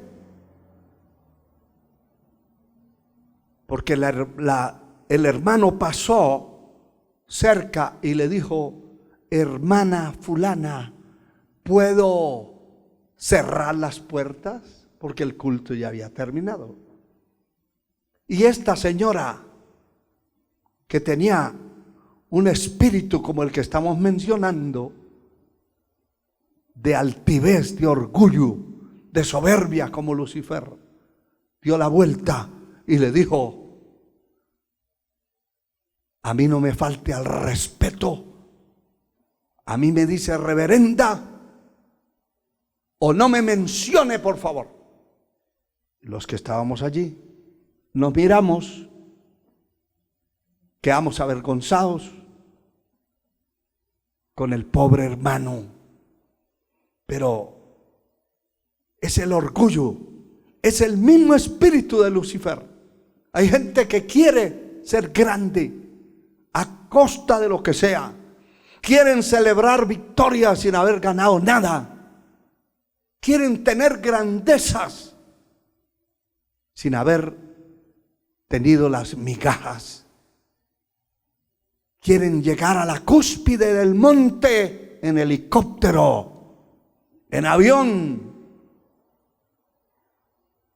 porque el hermano pasó cerca y le dijo: hermana fulana, ¿puedo cerrar las puertas? Porque el culto ya había terminado. Y esta señora, que tenía un espíritu como el que estamos mencionando, de altivez, de orgullo, de soberbia como Lucifer, dio la vuelta y le dijo: a mí no me falte al respeto. A mí me dice reverenda, o no me mencione, por favor. Los que estábamos allí nos miramos, quedamos avergonzados con el pobre hermano. Pero es el orgullo, es el mismo espíritu de Lucifer. Hay gente que quiere ser grande a costa de lo que sea. Quieren celebrar victorias sin haber ganado nada. Quieren tener grandezas sin haber tenido las migajas. Quieren llegar a la cúspide del monte en helicóptero, en avión,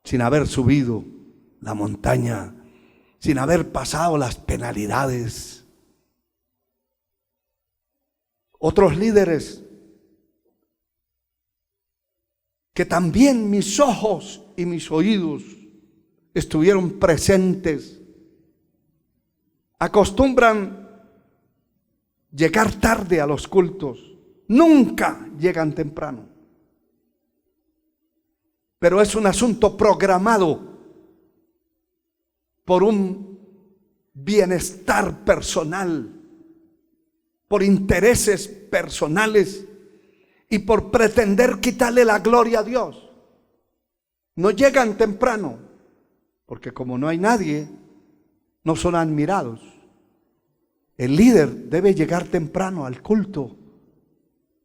sin haber subido la montaña, sin haber pasado las penalidades. Otros líderes que también mis ojos y mis oídos estuvieron presentes, acostumbran llegar tarde a los cultos, nunca llegan temprano. Pero es un asunto programado por un bienestar personal, por intereses personales y por pretender quitarle la gloria a Dios. No llegan temprano, porque como no hay nadie, no son admirados. El líder debe llegar temprano al culto,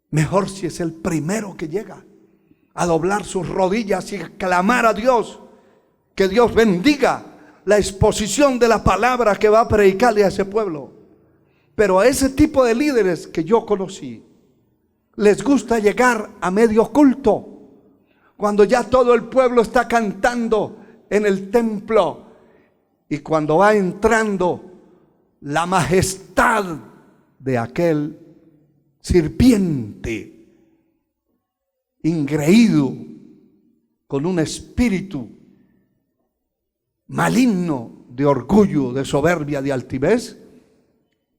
mejor si es el primero que llega, a doblar sus rodillas y clamar a Dios, que Dios bendiga la exposición de la palabra que va a predicarle a ese pueblo. Pero a ese tipo de líderes que yo conocí, les gusta llegar a medio culto, cuando ya todo el pueblo está cantando en el templo, y cuando va entrando la majestad de aquel sirviente ingreído con un espíritu maligno de orgullo, de soberbia, de altivez,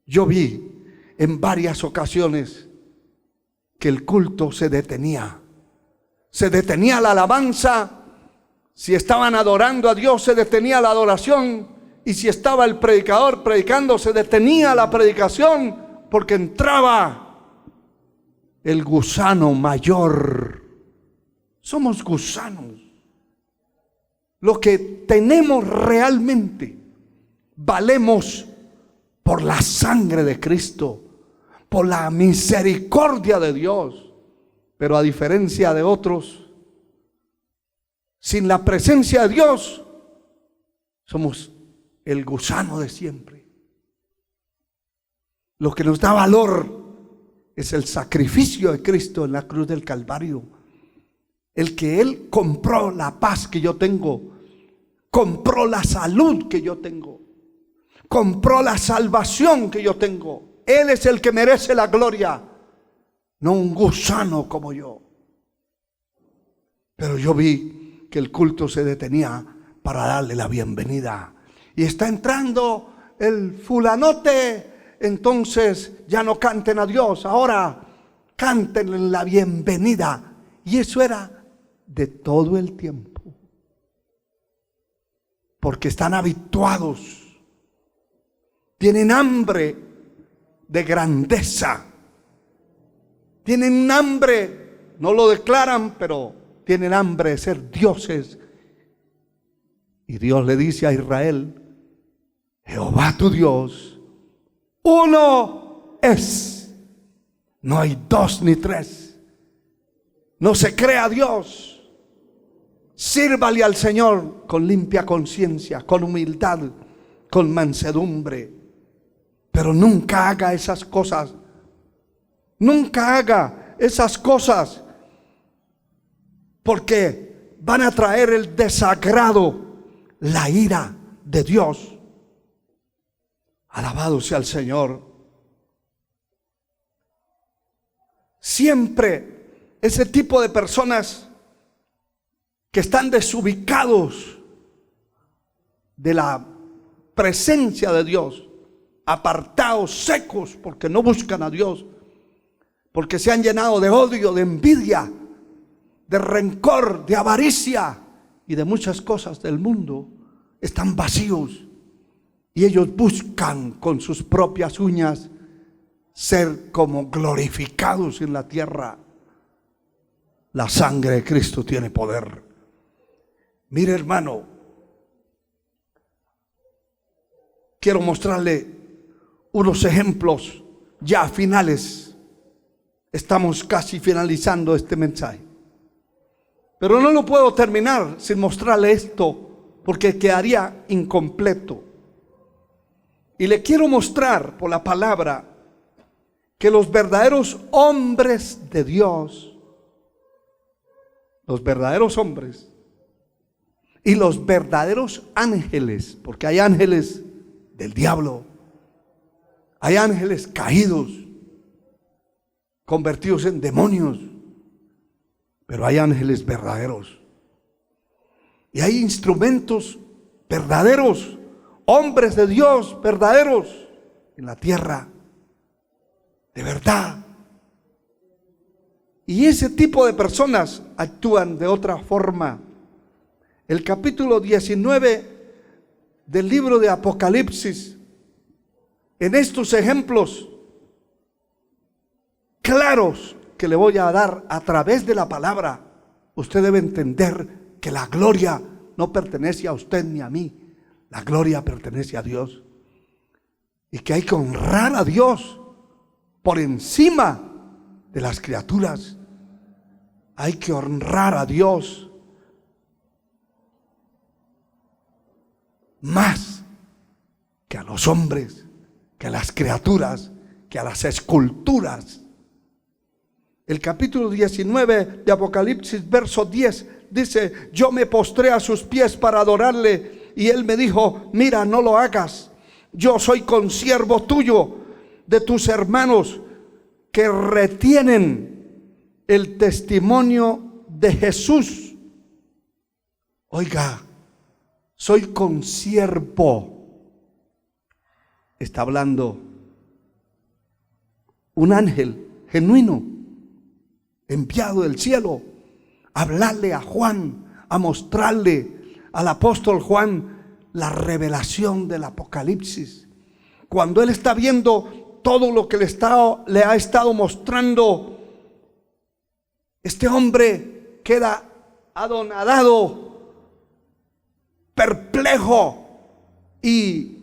yo vi en varias ocasiones que el culto se detenía la alabanza. Si estaban adorando a Dios, se detenía la adoración, y si estaba el predicador predicando, se detenía la predicación, porque entraba el gusano mayor. Somos gusanos. Lo que tenemos realmente, valemos por la sangre de Cristo, por la misericordia de Dios. Pero a diferencia de otros, sin la presencia de Dios, somos el gusano de siempre. Lo que nos da valor es el sacrificio de Cristo en la cruz del Calvario. El que Él compró la paz que yo tengo, compró la salud que yo tengo, compró la salvación que yo tengo. Él es el que merece la gloria, no un gusano como yo. Pero yo vi que el culto se detenía para darle la bienvenida. Y está entrando el fulanote. Entonces ya no canten a Dios, ahora canten la bienvenida. Y eso era de todo el tiempo, porque están habituados, tienen hambre de grandeza, tienen hambre, no lo declaran, pero tienen hambre de ser dioses. Y Dios le dice a Israel: Jehová tu Dios, uno es, no hay dos ni tres, no se crea Dios. Sírvale al Señor con limpia conciencia, con humildad, con mansedumbre, pero nunca haga esas cosas, nunca haga esas cosas, porque van a traer el desagrado, la ira de Dios. Alabado sea el Señor. Siempre ese tipo de personas que están desubicados de la presencia de Dios, apartados, secos, porque no buscan a Dios, porque se han llenado de odio, de envidia, de rencor, de avaricia y de muchas cosas del mundo, están vacíos. Y ellos buscan con sus propias uñas ser como glorificados en la tierra. La sangre de Cristo tiene poder. Mire, hermano, quiero mostrarle unos ejemplos ya finales. Estamos casi finalizando este mensaje, pero no lo puedo terminar sin mostrarle esto, porque quedaría incompleto. Y le quiero mostrar por la palabra que los verdaderos hombres de Dios, los verdaderos hombres y los verdaderos ángeles, porque hay ángeles del diablo, hay ángeles caídos, convertidos en demonios, pero hay ángeles verdaderos. Y hay instrumentos verdaderos, hombres de Dios verdaderos en la tierra, de verdad. Y ese tipo de personas actúan de otra forma. El capítulo 19 del libro de Apocalipsis, en estos ejemplos claros que le voy a dar a través de la palabra, usted debe entender que la gloria no pertenece a usted ni a mí. La gloria pertenece a Dios. Y que hay que honrar a Dios por encima de las criaturas. Hay que honrar a Dios más que a los hombres, que a las criaturas, que a las esculturas. El capítulo 19 de Apocalipsis, verso 10, dice: yo me postré a sus pies para adorarle. Y él me dijo: mira, no lo hagas. Yo soy consiervo tuyo, de tus hermanos que retienen el testimonio de Jesús. Oiga, soy consiervo. Está hablando un ángel genuino, enviado del cielo, a hablarle a Juan, a mostrarle al apóstol Juan la revelación del Apocalipsis. Cuando él está viendo todo lo que le ha estado mostrando, este hombre queda adonadado, perplejo y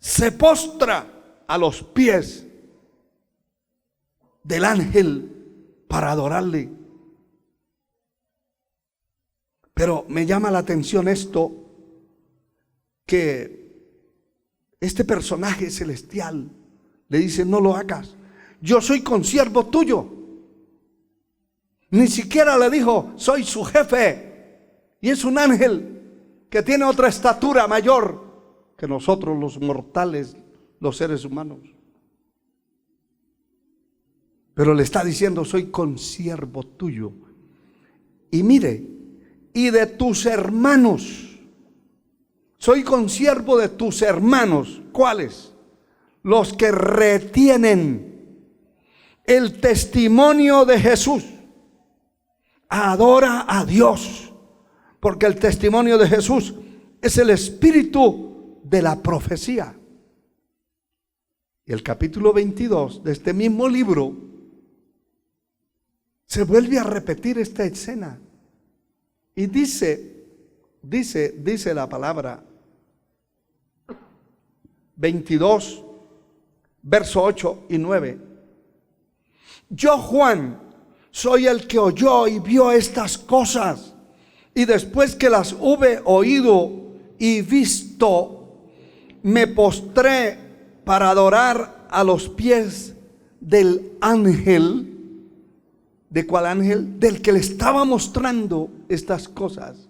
se postra a los pies del ángel para adorarle. Pero me llama la atención esto, que este personaje celestial le dice: no lo hagas, yo soy consiervo tuyo. Ni siquiera le dijo: soy su jefe, y es un ángel que tiene otra estatura mayor que nosotros los mortales, los seres humanos. Pero le está diciendo: soy consiervo tuyo. Y mire, y de tus hermanos, soy consiervo de tus hermanos. ¿Cuáles? Los que retienen el testimonio de Jesús. Adora a Dios, porque el testimonio de Jesús es el espíritu de la profecía. Y el capítulo 22 de este mismo libro se vuelve a repetir esta escena. Y dice la palabra 22, verso 8 y 9. Yo, Juan, soy el que oyó y vio estas cosas, y después que las hube oído y visto, me postré para adorar a los pies del ángel. ¿De cuál ángel? Del que le estaba mostrando estas cosas.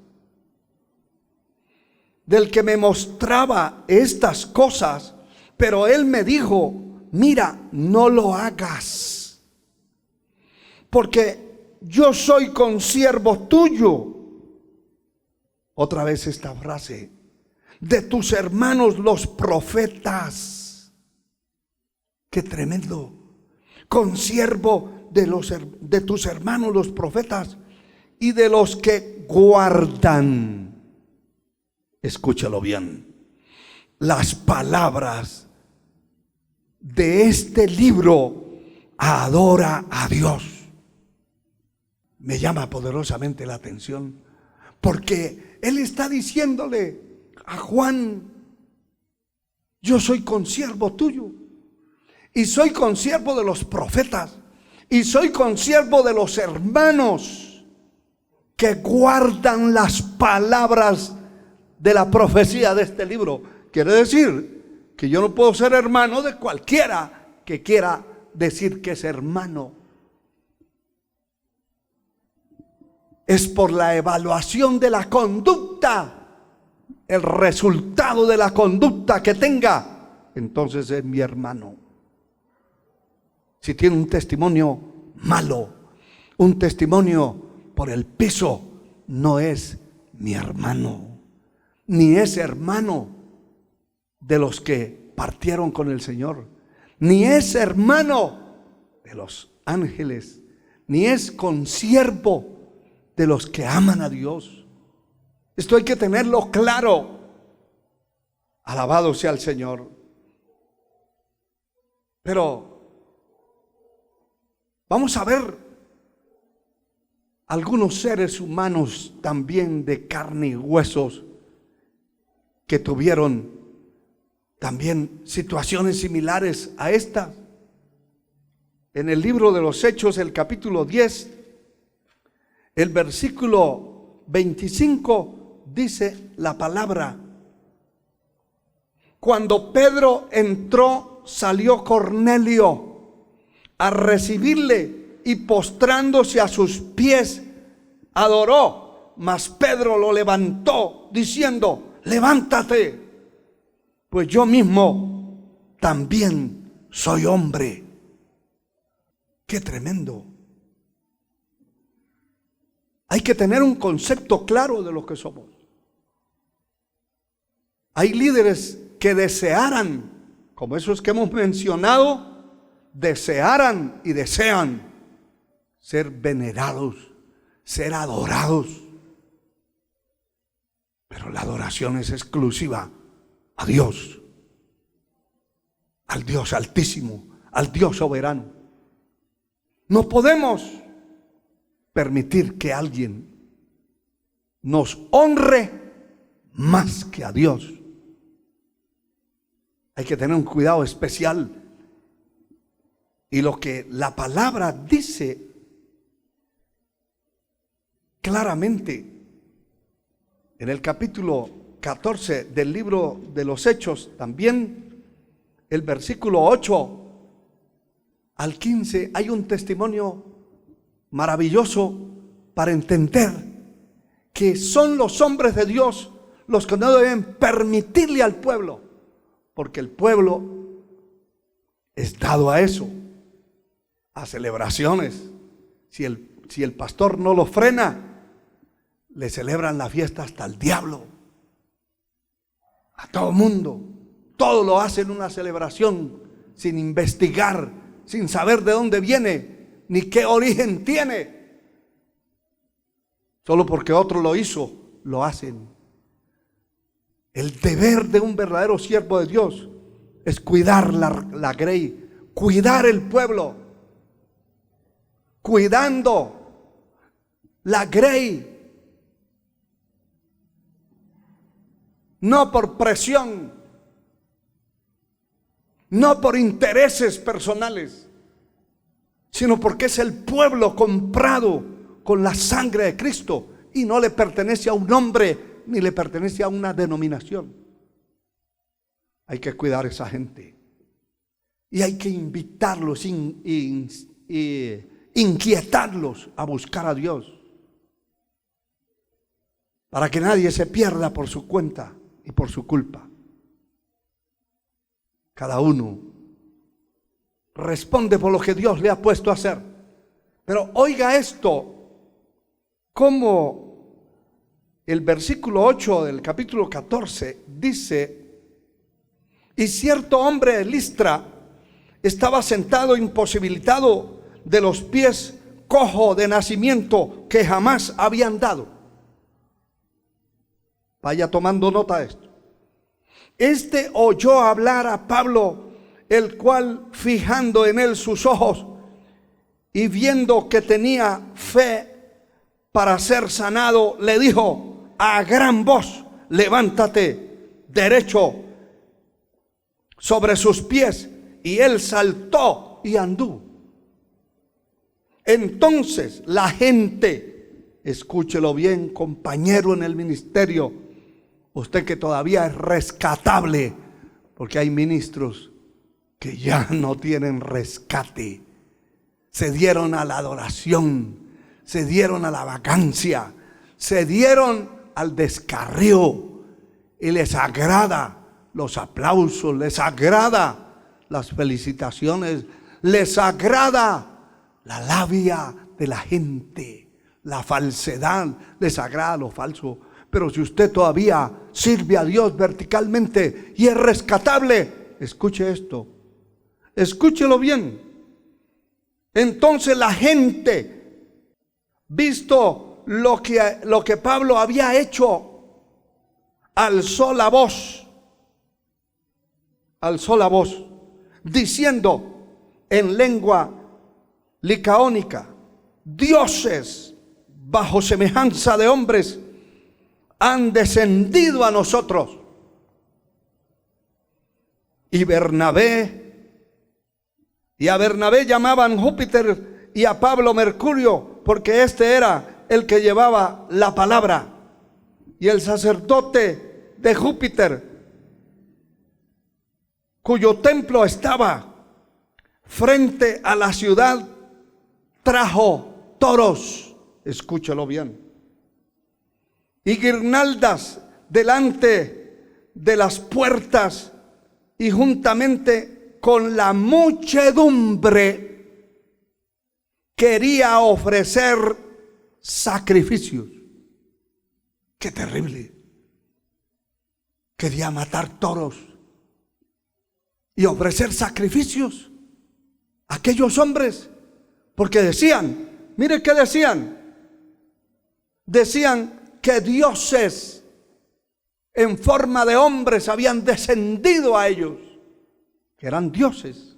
Del que me mostraba estas cosas. Pero él me dijo: mira, no lo hagas, porque yo soy consiervo tuyo. Otra vez esta frase: de tus hermanos los profetas. Qué tremendo. Consiervo de tus hermanos los profetas y de los que guardan, escúchalo bien, las palabras de este libro. Adora a Dios. Me llama poderosamente la atención, porque él está diciéndole a Juan: yo soy consiervo tuyo, y soy consiervo de los profetas, y soy consiervo de los hermanos que guardan las palabras de la profecía de este libro. Quiere decir que yo no puedo ser hermano de cualquiera que quiera decir que es hermano. Es por la evaluación de la conducta, el resultado de la conducta que tenga, entonces es mi hermano. Si tiene un testimonio malo, un testimonio por el piso, no es mi hermano, ni es hermano de los que partieron con el Señor, ni es hermano de los ángeles, ni es consiervo de los que aman a Dios. Esto hay que tenerlo claro. Alabado sea el Señor. Pero vamos a ver algunos seres humanos también de carne y huesos que tuvieron también situaciones similares a esta. En el libro de los Hechos, el capítulo 10, el versículo 25, dice la palabra: cuando Pedro entró, salió Cornelio a recibirle, y postrándose a sus pies, adoró. Mas Pedro lo levantó, diciendo: levántate, pues yo mismo también soy hombre. Qué tremendo. Hay que tener un concepto claro de lo que somos. Hay líderes que desearan, como esos que hemos mencionado, desearan y desean ser venerados, ser adorados. Pero la adoración es exclusiva a Dios, al Dios altísimo, al Dios soberano. No podemos permitir que alguien nos honre más que a Dios. Hay que tener un cuidado especial. Y lo que la palabra dice claramente en el capítulo 14 del libro de los Hechos, también el versículo 8 al 15, hay un testimonio maravilloso para entender que son los hombres de Dios los que no deben permitirle al pueblo, porque el pueblo es dado a eso, a celebraciones. Si el pastor no lo frena, le celebran la fiesta hasta el diablo, a todo mundo. Todo lo hacen una celebración sin investigar, sin saber de dónde viene ni qué origen tiene. Solo porque otro lo hizo, lo hacen. El deber de un verdadero siervo de Dios es cuidar la grey, cuidar el pueblo, cuidando la grey. No por presión, no por intereses personales, sino porque es el pueblo comprado con la sangre de Cristo y no le pertenece a un hombre ni le pertenece a una denominación. Hay que cuidar a esa gente y hay que invitarlos, inquietarlos a buscar a Dios, para que nadie se pierda por su cuenta y por su culpa. Cada uno responde por lo que Dios le ha puesto a hacer. Pero oiga esto, como el versículo 8 del capítulo 14 dice: y cierto hombre de Listra estaba sentado imposibilitado de los pies, cojo de nacimiento, que jamás había andado. Vaya tomando nota de esto. Este oyó hablar a Pablo, el cual, fijando en él sus ojos y viendo que tenía fe para ser sanado, le dijo a gran voz: levántate derecho sobre sus pies. Y él saltó y anduvo. Entonces la gente, escúchelo bien, compañero en el ministerio, usted que todavía es rescatable, porque hay ministros que ya no tienen rescate, se dieron a la adoración, se dieron a la vacancia, se dieron al descarrío, y les agrada los aplausos, les agrada las felicitaciones, les agrada la labia de la gente, la falsedad, les agrada lo falso. Pero si usted todavía sirve a Dios verticalmente y es rescatable, escuche esto, escúchelo bien. Entonces la gente, visto lo que Pablo había hecho, alzó la voz, diciendo en lengua licaónica: dioses bajo semejanza de hombres han descendido a nosotros. Y a Bernabé llamaban Júpiter y a Pablo Mercurio, porque este era el que llevaba la palabra. Y el sacerdote de Júpiter, cuyo templo estaba frente a la ciudad, trajo toros, escúchalo bien, y guirnaldas delante de las puertas, y juntamente con la muchedumbre quería ofrecer sacrificios. ¡Qué terrible! Quería matar toros y ofrecer sacrificios a aquellos hombres, porque decían, mire qué decían que dioses en forma de hombres habían descendido a ellos, que eran dioses.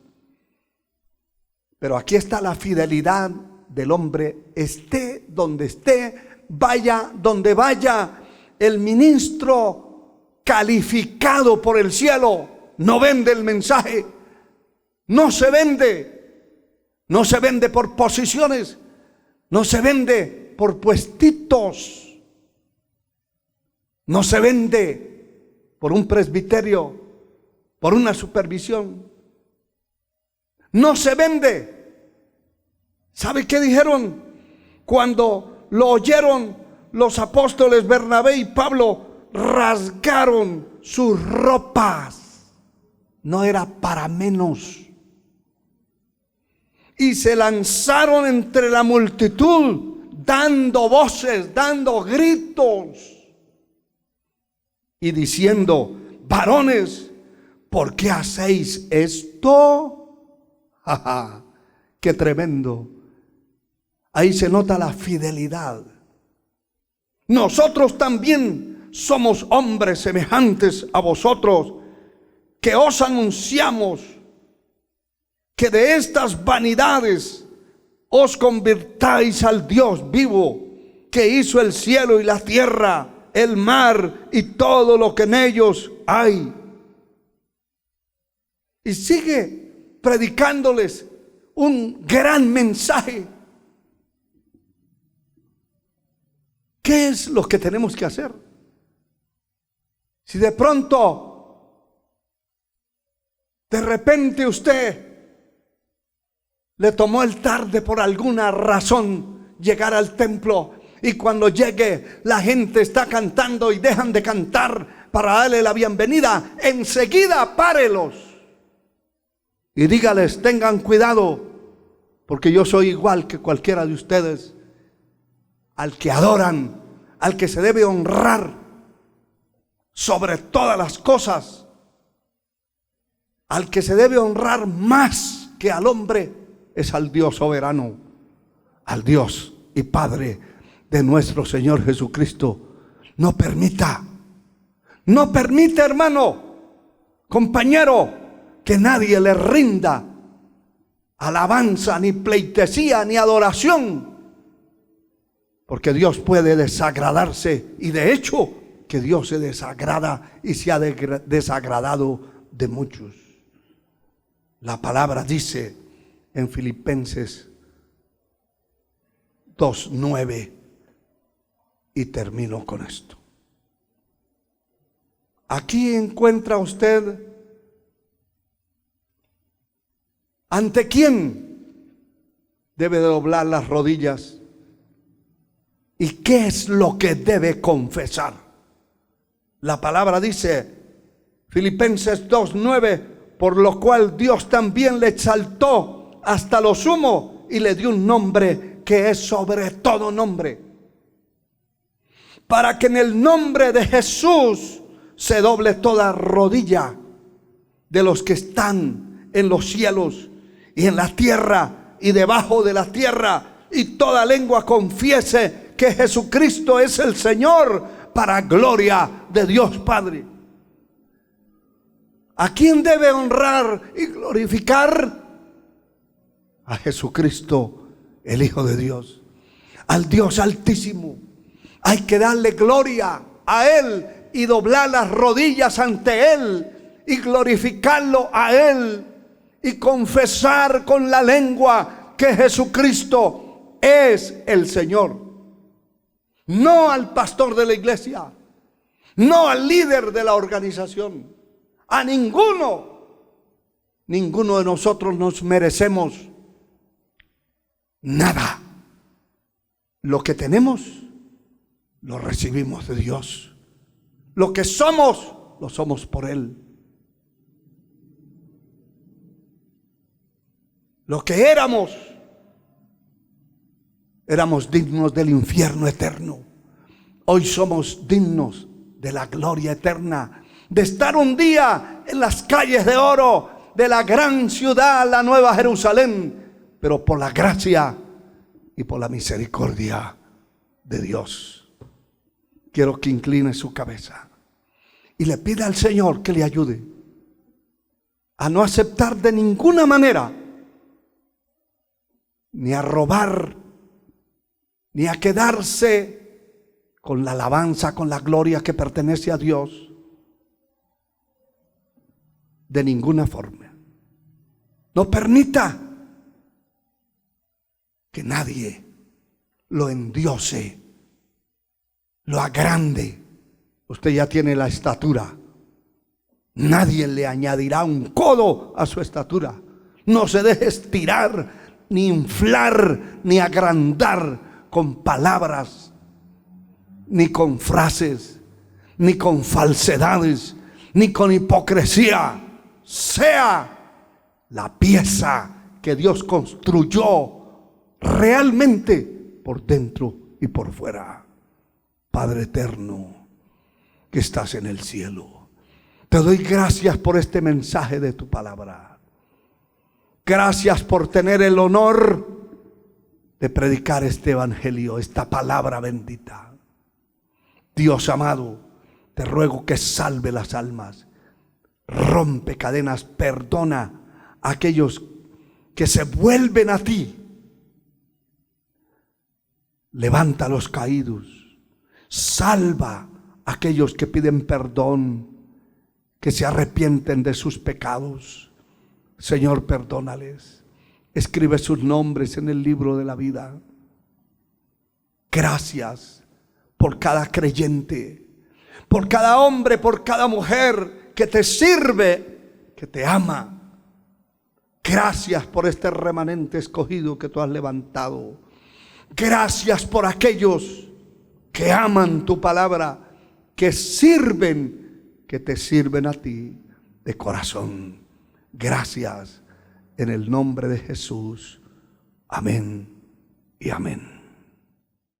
Pero aquí está la fidelidad del hombre, esté donde esté, vaya donde vaya. El ministro calificado por el cielo no vende el mensaje. No se vende. No se vende por posiciones. No se vende por puestitos. No se vende por un presbiterio, por una supervisión. No se vende. ¿Sabe qué dijeron cuando lo oyeron los apóstoles Bernabé y Pablo? Rasgaron sus ropas. No era para menos. Y se lanzaron entre la multitud, dando voces, dando gritos y diciendo: varones, ¿por qué hacéis esto? ¡Ja, ja! ¡Qué tremendo! Ahí se nota la fidelidad. Nosotros también somos hombres semejantes a vosotros, que os anunciamos que de estas vanidades os convirtáis al Dios vivo, que hizo el cielo y la tierra, el mar y todo lo que en ellos hay. Y sigue predicándoles un gran mensaje. ¿Qué es lo que tenemos que hacer? Si de pronto, de repente usted le tomó el tarde por alguna razón llegar al templo, y cuando llegue la gente está cantando y dejan de cantar para darle la bienvenida, enseguida párelos y dígales: tengan cuidado, porque yo soy igual que cualquiera de ustedes. Al que adoran, al que se debe honrar sobre todas las cosas, al que se debe honrar más que al hombre, es al Dios soberano, al Dios y Padre de nuestro Señor Jesucristo. No permita, hermano, compañero, que nadie le rinda alabanza, ni pleitesía, ni adoración, porque Dios puede desagradarse, y de hecho que Dios se desagrada y se ha desagradado de muchos. La palabra dice en Filipenses 2:9, y termino con esto. Aquí encuentra usted ante quién debe de doblar las rodillas y qué es lo que debe confesar. La palabra dice, Filipenses 2:9, por lo cual Dios también le exaltó hasta lo sumo y le dio un nombre que es sobre todo nombre, para que en el nombre de Jesús se doble toda rodilla de los que están en los cielos y en la tierra y debajo de la tierra, y toda lengua confiese que Jesucristo es el Señor, para gloria de Dios Padre. ¿A quién debe honrar y glorificar? A Jesucristo, el Hijo de Dios, al Dios Altísimo. Hay que darle gloria a Él y doblar las rodillas ante Él y glorificarlo a Él y confesar con la lengua que Jesucristo es el Señor. No al pastor de la iglesia, no al líder de la organización, a ninguno. Ninguno de nosotros nos merecemos nada. Lo que tenemos lo recibimos de Dios. Lo que somos, lo somos por Él. Lo que éramos dignos del infierno eterno. Hoy somos dignos de la gloria eterna, de estar un día en las calles de oro de la gran ciudad, la Nueva Jerusalén, pero por la gracia y por la misericordia de Dios. Quiero que incline su cabeza y le pida al Señor que le ayude a no aceptar de ninguna manera, ni a robar, ni a quedarse con la alabanza, con la gloria que pertenece a Dios. de ninguna forma. No permita que nadie lo endiose, lo agrande. Usted ya tiene la estatura. Nadie le añadirá un codo a su estatura. No se deje estirar, ni inflar, ni agrandar con palabras, ni con frases, ni con falsedades, ni con hipocresía. Sea la pieza que Dios construyó realmente por dentro y por fuera. Padre eterno, que estás en el cielo, te doy gracias por este mensaje de tu palabra. Gracias por tener el honor de predicar este evangelio, esta palabra bendita. Dios amado, te ruego que salve las almas, rompe cadenas, perdona a aquellos que se vuelven a ti. Levanta a los caídos, salva a aquellos que piden perdón, que se arrepienten de sus pecados. Señor, perdónales. Escribe sus nombres en el libro de la vida. Gracias por cada creyente, por cada hombre, por cada mujer que te sirve, que te ama. Gracias por este remanente escogido que tú has levantado. Gracias por aquellos que aman tu palabra, que sirven, que te sirven a ti de corazón. Gracias en el nombre de Jesús. Amén y amén.